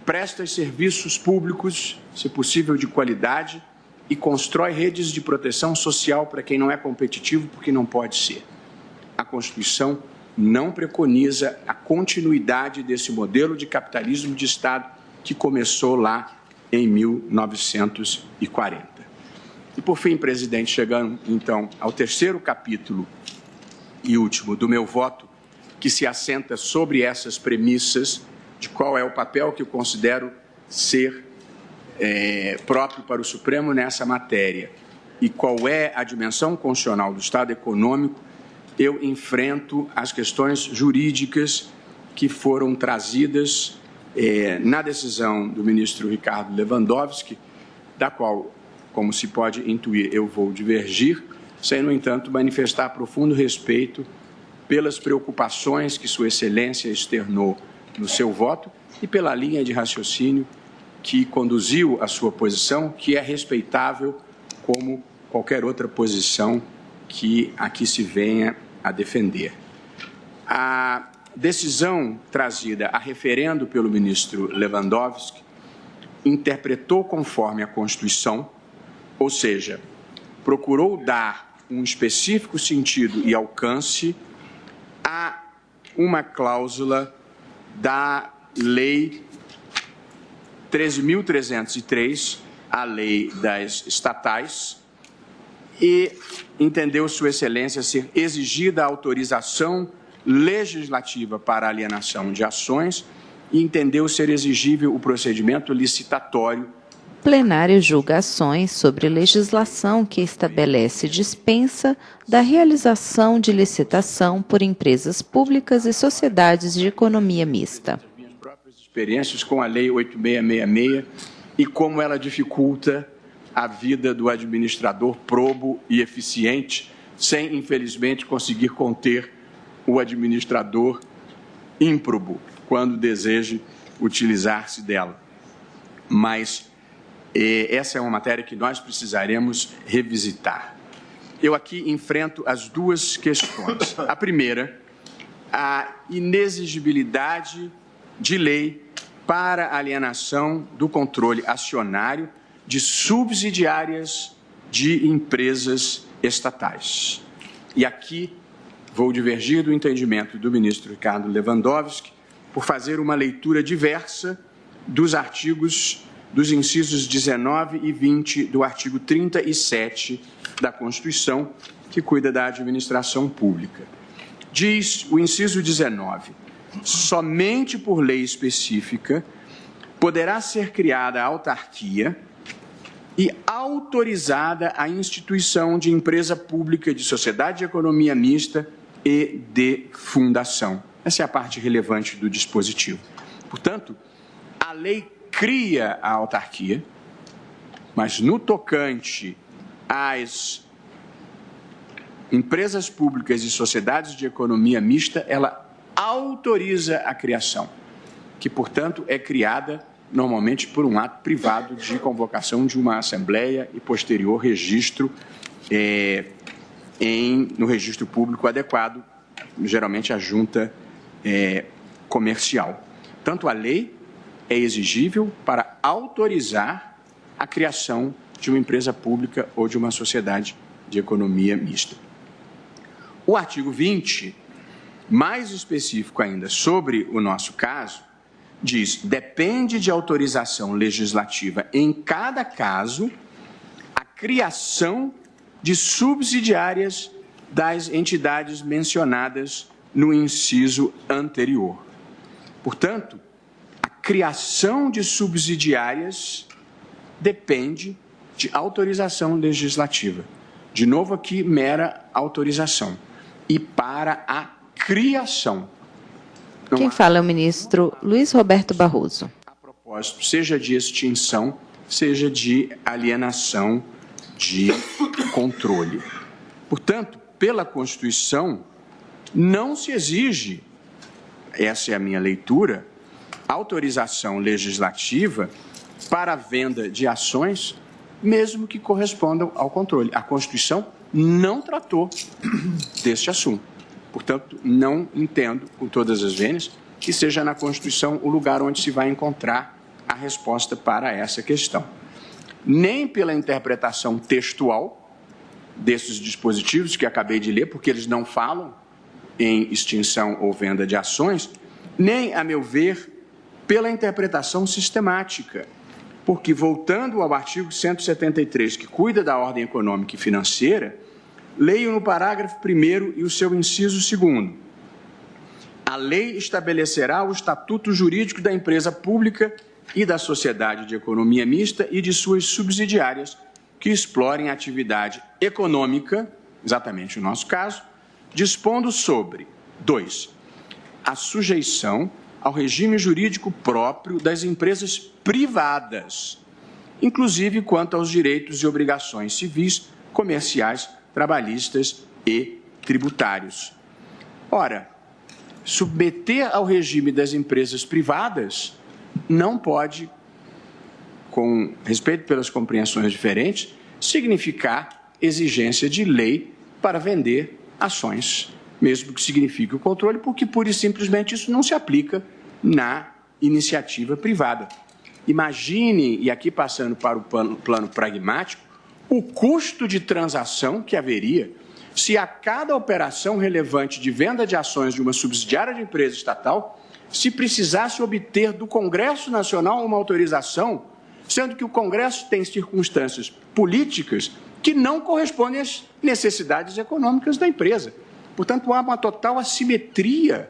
presta serviços públicos, se possível de qualidade, e constrói redes de proteção social para quem não é competitivo, porque não pode ser. A Constituição não preconiza a continuidade desse modelo de capitalismo de Estado que começou lá em 1940. E, por fim, presidente, chegando, então, ao terceiro capítulo e último do meu voto, que se assenta sobre essas premissas de qual é o papel que eu considero ser próprio para o Supremo nessa matéria e qual é a dimensão constitucional do Estado econômico, eu enfrento as questões jurídicas que foram trazidas na decisão do ministro Ricardo Lewandowski, da qual, como se pode intuir, eu vou divergir, sem, no entanto, manifestar profundo respeito pelas preocupações que Sua Excelência externou no seu voto e pela linha de raciocínio que conduziu a sua posição, que é respeitável como qualquer outra posição que aqui se venha a defender. A decisão trazida a referendo pelo ministro Lewandowski interpretou conforme a Constituição, ou seja, procurou dar um específico sentido e alcance a uma cláusula da Lei 13.303, a lei das estatais, e entendeu Sua Excelência ser exigida a autorização legislativa para alienação de ações e entendeu ser exigível o procedimento licitatório. Plenário julga ações sobre legislação que estabelece dispensa da realização de licitação por empresas públicas e sociedades de economia mista. Minhas próprias experiências com a Lei 8666 e como ela dificulta a vida do administrador probo e eficiente, sem, infelizmente, conseguir conter o administrador ímprobo, quando deseje utilizar-se dela. Mas essa é uma matéria que nós precisaremos revisitar. Eu aqui enfrento as duas questões. A primeira, a inexigibilidade de lei para alienação do controle acionário de subsidiárias de empresas estatais. E aqui vou divergir do entendimento do ministro Ricardo Lewandowski por fazer uma leitura diversa dos artigos, dos incisos 19 e 20 do artigo 37 da Constituição, que cuida da administração pública. Diz o inciso 19, somente por lei específica poderá ser criada a autarquia e autorizada a instituição de empresa pública de sociedade de economia mista e de fundação. Essa é a parte relevante do dispositivo. Portanto, a lei cria a autarquia, mas no tocante às empresas públicas e sociedades de economia mista, ela autoriza a criação, que, portanto, é criada normalmente por um ato privado de convocação de uma assembleia e posterior registro no registro público adequado, geralmente a junta comercial. Tanto a lei é exigível para autorizar a criação de uma empresa pública ou de uma sociedade de economia mista. O artigo 20, mais específico ainda sobre o nosso caso, diz: depende de autorização legislativa em cada caso a criação de subsidiárias das entidades mencionadas no inciso anterior. Portanto, a criação de subsidiárias depende de autorização legislativa. De novo aqui, mera autorização. E para a criação. Quem fala é o ministro Luiz Roberto Barroso. A propósito, seja de extinção, seja de alienação de controle. Portanto, pela Constituição, não se exige, essa é a minha leitura, autorização legislativa para a venda de ações, mesmo que correspondam ao controle. A Constituição não tratou deste assunto. Portanto, não entendo, com todas as vênias, que seja na Constituição o lugar onde se vai encontrar a resposta para essa questão. Nem pela interpretação textual desses dispositivos que acabei de ler, porque eles não falam em extinção ou venda de ações, nem, a meu ver, pela interpretação sistemática, porque, voltando ao artigo 173, que cuida da ordem econômica e financeira, leio no parágrafo 1º e o seu inciso 2º. A lei estabelecerá o estatuto jurídico da empresa pública e da sociedade de economia mista e de suas subsidiárias que explorem a atividade econômica, exatamente o nosso caso, dispondo sobre 2. A sujeição ao regime jurídico próprio das empresas privadas, inclusive quanto aos direitos e obrigações civis, comerciais, trabalhistas e tributários. Ora, submeter ao regime das empresas privadas não pode, com respeito pelas compreensões diferentes, significar exigência de lei para vender ações, mesmo que signifique o controle, porque pura e simplesmente isso não se aplica na iniciativa privada. Imagine, e aqui passando para o plano pragmático, o custo de transação que haveria se a cada operação relevante de venda de ações de uma subsidiária de empresa estatal se precisasse obter do Congresso Nacional uma autorização, sendo que o Congresso tem circunstâncias políticas que não correspondem às necessidades econômicas da empresa. Portanto, há uma total assimetria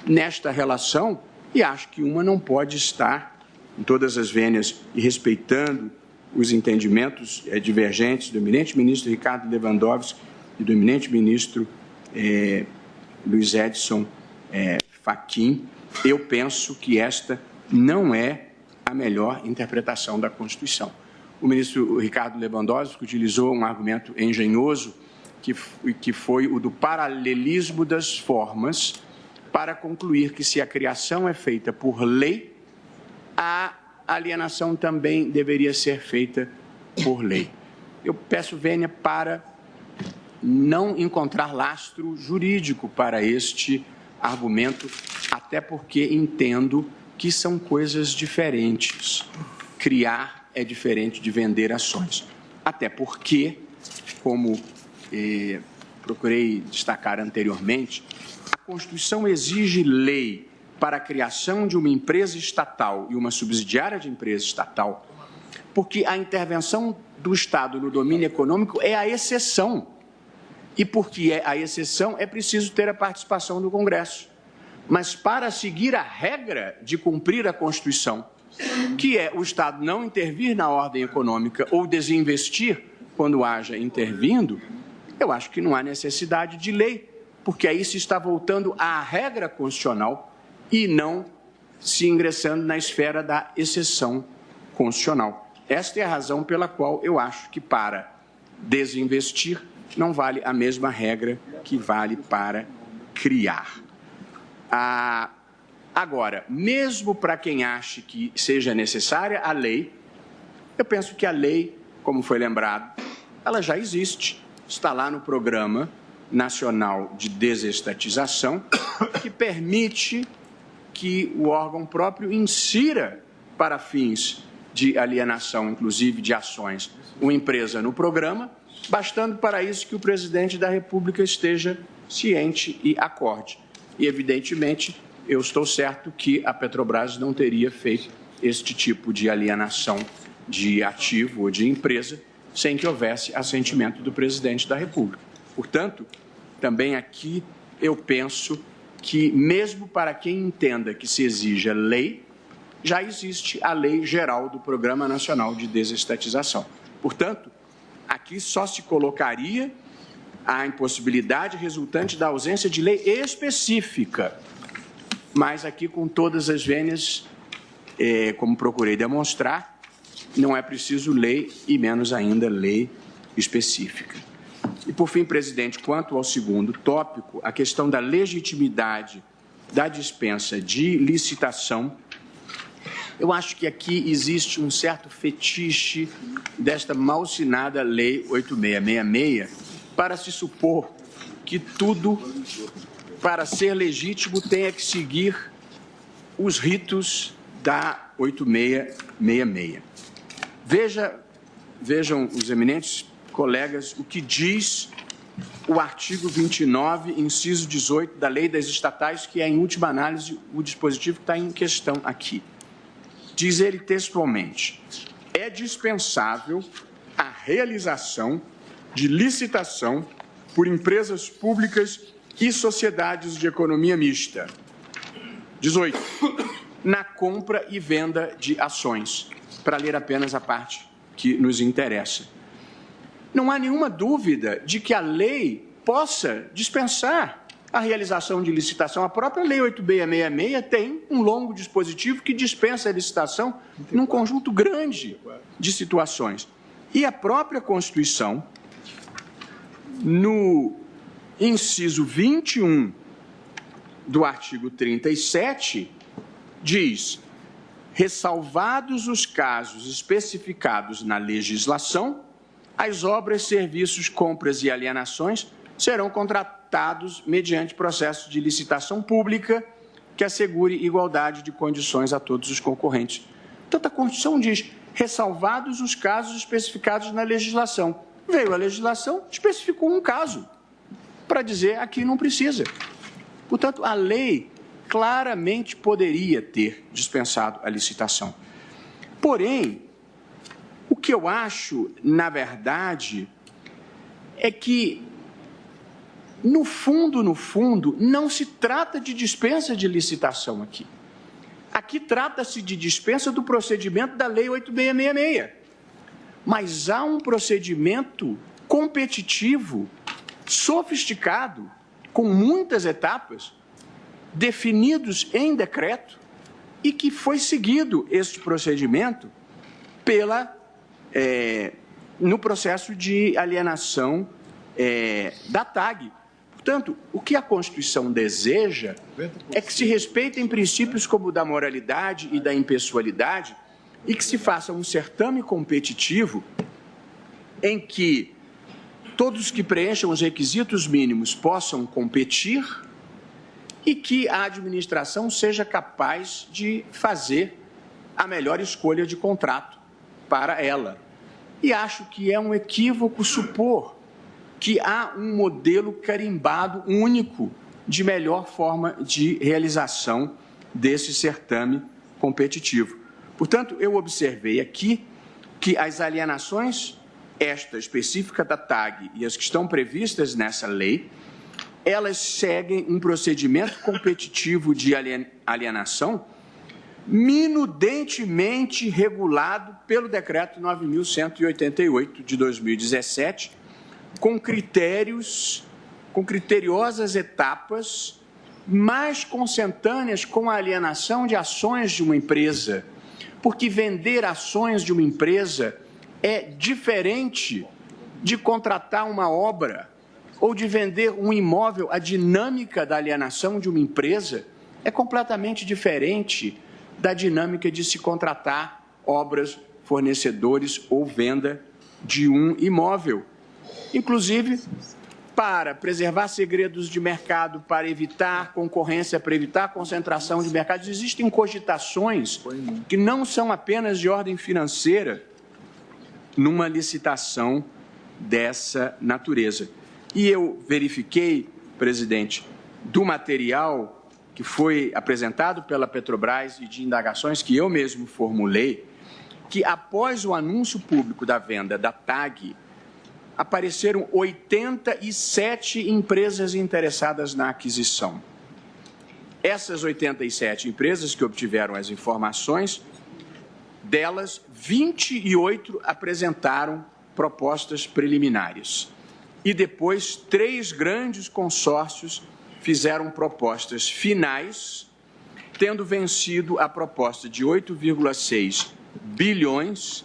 nesta relação e acho que uma não pode estar em todas as vênias e respeitando os entendimentos divergentes do eminente ministro Ricardo Lewandowski e do eminente ministro Luiz Edson Fachin. Eu penso que esta não é a melhor interpretação da Constituição. O ministro Ricardo Lewandowski utilizou um argumento engenhoso que foi o do paralelismo das formas para concluir que se a criação é feita por lei, a alienação também deveria ser feita por lei. Eu peço vênia para não encontrar lastro jurídico para este argumento, até porque entendo que são coisas diferentes. Criar é diferente de vender ações. Até porque, como procurei destacar anteriormente, a Constituição exige lei para a criação de uma empresa estatal e uma subsidiária de empresa estatal, porque a intervenção do Estado no domínio econômico é a exceção. E porque é a exceção, é preciso ter a participação do Congresso. Mas para seguir a regra de cumprir a Constituição, que é o Estado não intervir na ordem econômica ou desinvestir quando haja intervindo, eu acho que não há necessidade de lei, porque aí se está voltando à regra constitucional e não se ingressando na esfera da exceção constitucional. Esta é a razão pela qual eu acho que para desinvestir não vale a mesma regra que vale para criar. Agora, mesmo para quem ache que seja necessária a lei, eu penso que a lei, como foi lembrado, ela já existe. Está lá no Programa Nacional de Desestatização, que permite que o órgão próprio insira para fins de alienação, inclusive de ações, uma empresa no programa, bastando para isso que o presidente da República esteja ciente e acorde. E, evidentemente, eu estou certo que a Petrobras não teria feito este tipo de alienação de ativo ou de empresa sem que houvesse assentimento do presidente da República. Portanto, também aqui eu penso que, mesmo para quem entenda que se exija lei, já existe a Lei Geral do Programa Nacional de Desestatização. Portanto, aqui só se colocaria a impossibilidade resultante da ausência de lei específica, mas aqui com todas as vênias, como procurei demonstrar, não é preciso lei e menos ainda lei específica. E, por fim, presidente, quanto ao segundo tópico, a questão da legitimidade da dispensa de licitação, eu acho que aqui existe um certo fetiche desta malsinada Lei 8666 para se supor que tudo, para ser legítimo, tenha que seguir os ritos da 8666. Vejam os eminentes colegas o que diz o artigo 29, inciso 18 da Lei das Estatais, que é, em última análise, o dispositivo que está em questão aqui. Diz ele textualmente: é dispensável a realização de licitação por empresas públicas e sociedades de economia mista. 18. Na compra e venda de ações, para ler apenas a parte que nos interessa. Não há nenhuma dúvida de que a lei possa dispensar a realização de licitação. A própria Lei 8666 tem um longo dispositivo que dispensa a licitação num conjunto grande de situações. E a própria Constituição, no inciso 21 do artigo 37, diz: ressalvados os casos especificados na legislação, as obras, serviços, compras e alienações serão contratados mediante processo de licitação pública que assegure igualdade de condições a todos os concorrentes. Portanto, a Constituição diz: ressalvados os casos especificados na legislação. Veio a legislação, especificou um caso para dizer aqui não precisa. Portanto, a lei claramente poderia ter dispensado a licitação. Porém, o que eu acho, na verdade, é que, no fundo, não se trata de dispensa de licitação aqui. Aqui trata-se de dispensa do procedimento da Lei 8666. Mas há um procedimento competitivo, sofisticado, com muitas etapas, definidos em decreto, e que foi seguido este procedimento no processo de alienação da TAG. Portanto, o que a Constituição deseja é que se respeitem princípios como o da moralidade e da impessoalidade e que se faça um certame competitivo em que todos que preencham os requisitos mínimos possam competir e que a administração seja capaz de fazer a melhor escolha de contrato para ela. E acho que é um equívoco supor que há um modelo carimbado único de melhor forma de realização desse certame competitivo. Portanto, eu observei aqui que as alienações, esta específica da TAG e as que estão previstas nessa lei, elas seguem um procedimento competitivo de alienação minudentemente regulado pelo Decreto 9.188 de 2017, com criteriosas etapas, mais consentâneas com a alienação de ações de uma empresa, porque vender ações de uma empresa é diferente de contratar uma obra ou de vender um imóvel. A dinâmica da alienação de uma empresa é completamente diferente da dinâmica de se contratar obras, fornecedores ou venda de um imóvel. Inclusive, para preservar segredos de mercado, para evitar concorrência, para evitar concentração de mercados, existem cogitações que não são apenas de ordem financeira numa licitação dessa natureza. E eu verifiquei, presidente, do material que foi apresentado pela Petrobras e de indagações que eu mesmo formulei, que após o anúncio público da venda da TAG, apareceram 87 empresas interessadas na aquisição. Essas 87 empresas que obtiveram as informações, delas 28 apresentaram propostas preliminares. E depois 3 grandes consórcios fizeram propostas finais, tendo vencido a proposta de 8,6 bilhões,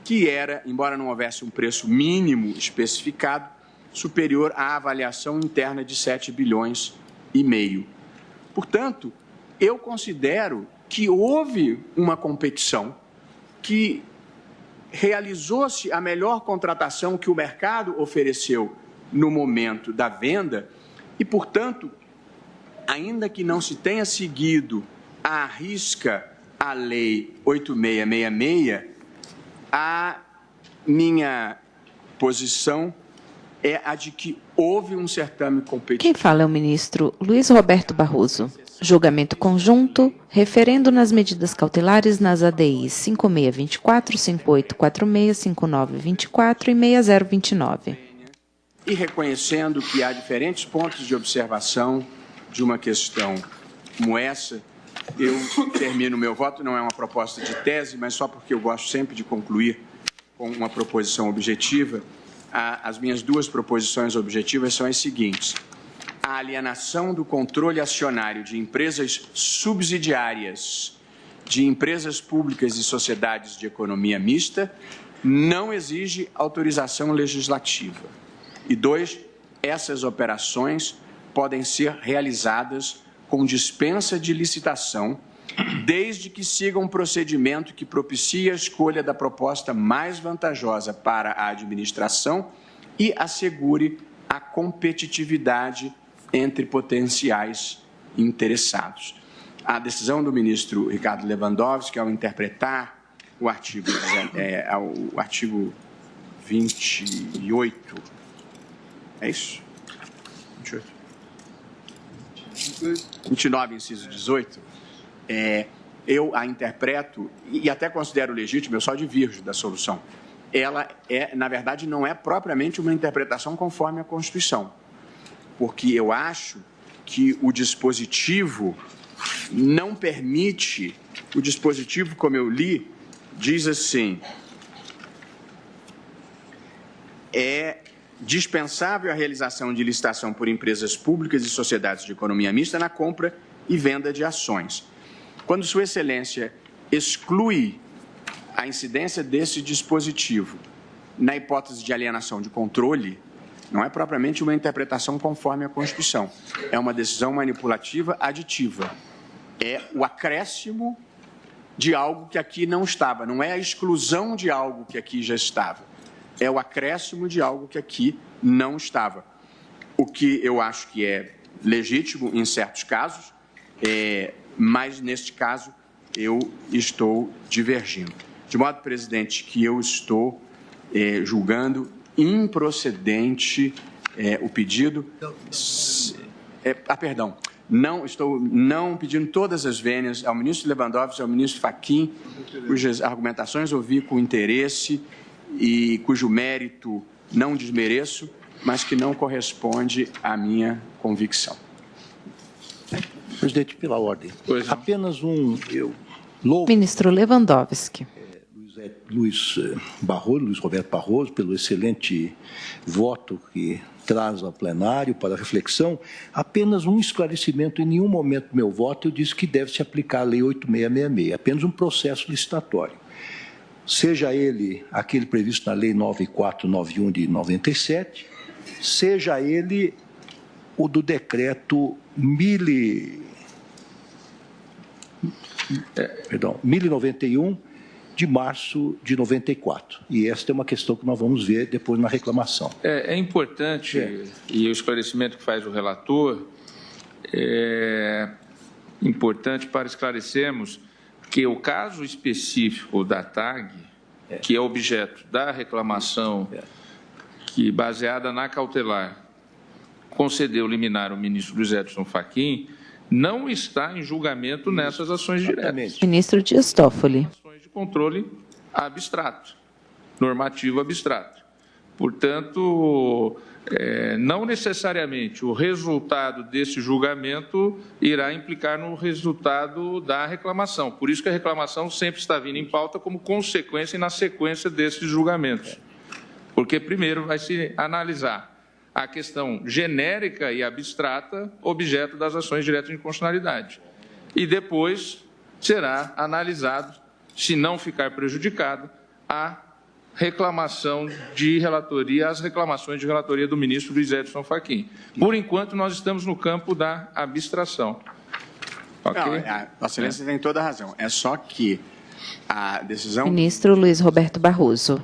que era, embora não houvesse um preço mínimo especificado, superior à avaliação interna de 7,5 bilhões. Portanto, eu considero que houve uma competição, que realizou-se a melhor contratação que o mercado ofereceu no momento da venda e, portanto, ainda que não se tenha seguido a à risca a Lei 8666, a minha posição é a de que houve um certame competitivo. Quem fala é o ministro Luiz Roberto Barroso. Julgamento conjunto, referendo nas medidas cautelares nas ADIs 5624, 5846, 5924 e 6029. E reconhecendo que há diferentes pontos de observação de uma questão como essa, eu termino meu voto. Não é uma proposta de tese, mas só porque eu gosto sempre de concluir com uma proposição objetiva. As minhas duas proposições objetivas são as seguintes: a alienação do controle acionário de empresas subsidiárias de empresas públicas e sociedades de economia mista não exige autorização legislativa. E 2, essas operações podem ser realizadas com dispensa de licitação, desde que sigam um procedimento que propicie a escolha da proposta mais vantajosa para a administração e assegure a competitividade entre potenciais interessados. A decisão do ministro Ricardo Lewandowski, ao interpretar o artigo 28, é isso? 28? 29, inciso 18, eu a interpreto, e até considero legítimo, eu só divirjo da solução. Ela, na verdade, não é propriamente uma interpretação conforme a Constituição, porque eu acho que o dispositivo não permite, o dispositivo, como eu li, diz assim: é dispensável a realização de licitação por empresas públicas e sociedades de economia mista na compra e venda de ações. Quando Sua Excelência exclui a incidência desse dispositivo na hipótese de alienação de controle, não é propriamente uma interpretação conforme a Constituição. É uma decisão manipulativa aditiva. É o acréscimo de algo que aqui não estava. Não é a exclusão de algo que aqui já estava. É o acréscimo de algo que aqui não estava. O que eu acho que é legítimo em certos casos, mas neste caso eu estou divergindo. De modo, presidente, que eu estou julgando improcedente o pedido. Perdão. Estou não pedindo todas as vênias ao ministro Lewandowski e ao ministro Fachin, cujas argumentações ouvi com interesse e cujo mérito não desmereço, mas que não corresponde à minha convicção. Presidente, pela ordem. Apenas eu louvo ministro Lewandowski. Luiz Roberto Barroso, pelo excelente voto que traz ao plenário para reflexão. Apenas um esclarecimento: em nenhum momento do meu voto eu disse que deve se aplicar a Lei 8666, apenas um processo licitatório. Seja ele aquele previsto na Lei 9491 de 97, seja ele o do decreto 1091 de março de 94. E esta é uma questão que nós vamos ver depois na reclamação. É importante, e o esclarecimento que faz o relator, é importante para esclarecermos que o caso específico da TAG, que é objeto da reclamação, que, baseada na cautelar, concedeu liminar ao ministro Luiz Edson Fachin, não está em julgamento nessas ações diretas. Ministro Dias Toffoli. Ações de controle abstrato, normativo abstrato. Portanto, não necessariamente o resultado desse julgamento irá implicar no resultado da reclamação. Por isso que a reclamação sempre está vindo em pauta como consequência e na sequência desses julgamentos. Porque primeiro vai se analisar a questão genérica e abstrata, objeto das ações diretas de inconstitucionalidade. E depois será analisado, se não ficar prejudicado, a reclamação de relatoria, as reclamações de relatoria do ministro Luiz Edson Fachin. Por enquanto, nós estamos no campo da abstração. Okay? Não, Vossa Excelência tem toda a razão. É só que a decisão... Ministro Luiz Roberto Barroso.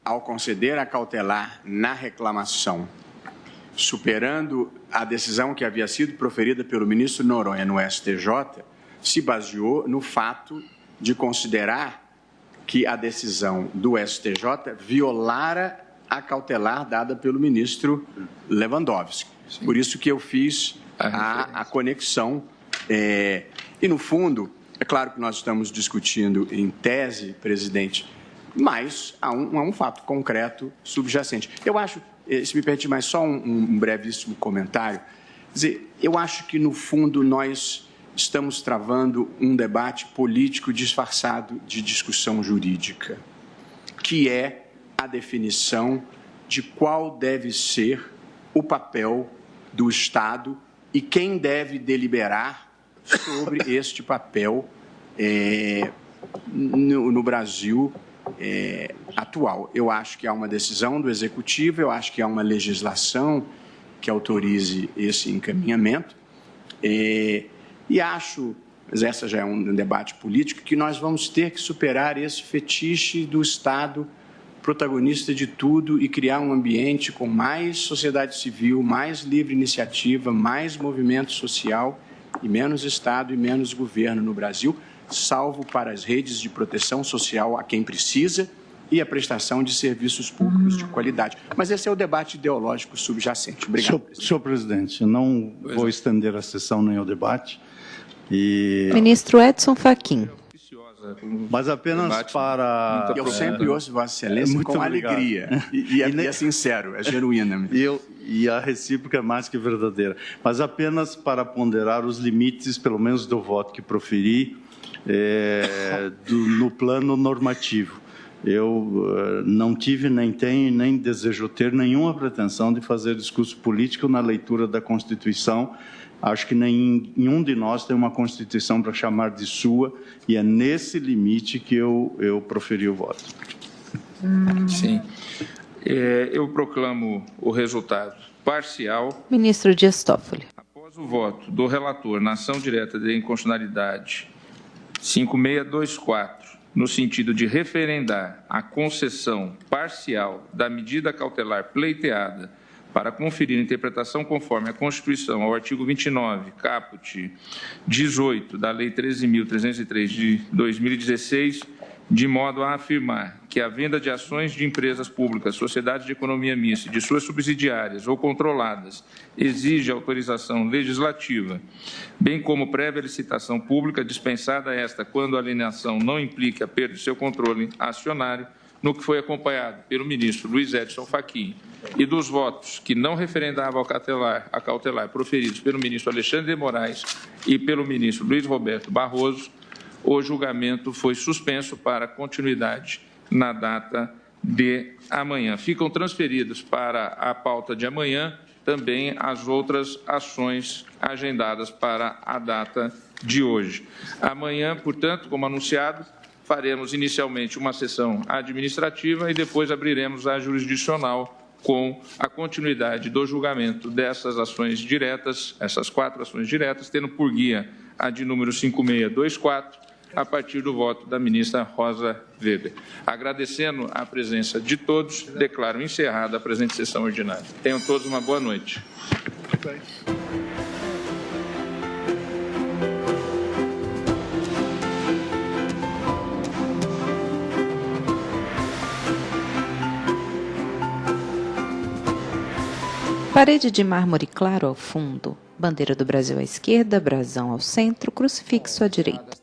Ao conceder a cautelar na reclamação, superando a decisão que havia sido proferida pelo ministro Noronha no STJ, se baseou no fato de considerar que a decisão do STJ violara a cautelar dada pelo ministro Lewandowski. Sim. Por isso que eu fiz a conexão. E, no fundo, é claro que nós estamos discutindo em tese, presidente, mas há um fato concreto subjacente. Eu acho, se me permite mais só um brevíssimo comentário, quer dizer, eu acho que, no fundo, nós estamos travando um debate político disfarçado de discussão jurídica, que é a definição de qual deve ser o papel do Estado e quem deve deliberar sobre este papel no Brasil atual. Eu acho que há uma decisão do Executivo, eu acho que há uma legislação que autorize esse encaminhamento, e acho, mas essa já é um debate político, que nós vamos ter que superar esse fetiche do Estado protagonista de tudo e criar um ambiente com mais sociedade civil, mais livre iniciativa, mais movimento social e menos Estado e menos governo no Brasil, salvo para as redes de proteção social a quem precisa e a prestação de serviços públicos de qualidade. Mas esse é o debate ideológico subjacente. Obrigado, presidente. Senhor presidente, eu não vou estender a sessão nem o debate. Ministro Edson Fachin. Mas apenas para... Eu sempre ouço Vossa Excelência com alegria. E é sincero, é genuína. E a recíproca é mais que verdadeira. Mas apenas para ponderar os limites, pelo menos do voto que proferi, no plano normativo. Eu não tive, nem tenho, nem desejo ter nenhuma pretensão de fazer discurso político na leitura da Constituição. Acho que nenhum de nós tem uma Constituição para chamar de sua, e é nesse limite que eu proferi o voto. Sim. Eu proclamo o resultado parcial. Ministro Dias Toffoli. Após o voto do relator na ação direta de inconstitucionalidade 5624, no sentido de referendar a concessão parcial da medida cautelar pleiteada para conferir interpretação conforme a Constituição ao artigo 29, caput 18 da Lei 13.303 de 2016, de modo a afirmar que a venda de ações de empresas públicas, sociedades de economia mista e de suas subsidiárias ou controladas exige autorização legislativa, bem como prévia licitação pública, dispensada esta quando a alienação não implique a perda de seu controle acionário, no que foi acompanhado pelo ministro Luiz Edson Fachin e dos votos que não referendavam a cautelar proferidos pelo ministro Alexandre de Moraes e pelo ministro Luiz Roberto Barroso, o julgamento foi suspenso para continuidade na data de amanhã. Ficam transferidos para a pauta de amanhã também as outras ações agendadas para a data de hoje. Amanhã, portanto, como anunciado, faremos inicialmente uma sessão administrativa e depois abriremos a jurisdicional com a continuidade do julgamento dessas ações diretas, essas 4 ações diretas, tendo por guia a de número 5624, a partir do voto da ministra Rosa Weber. Agradecendo a presença de todos, declaro encerrada a presente sessão ordinária. Tenham todos uma boa noite. Parede de mármore claro ao fundo, bandeira do Brasil à esquerda, brasão ao centro, crucifixo à direita.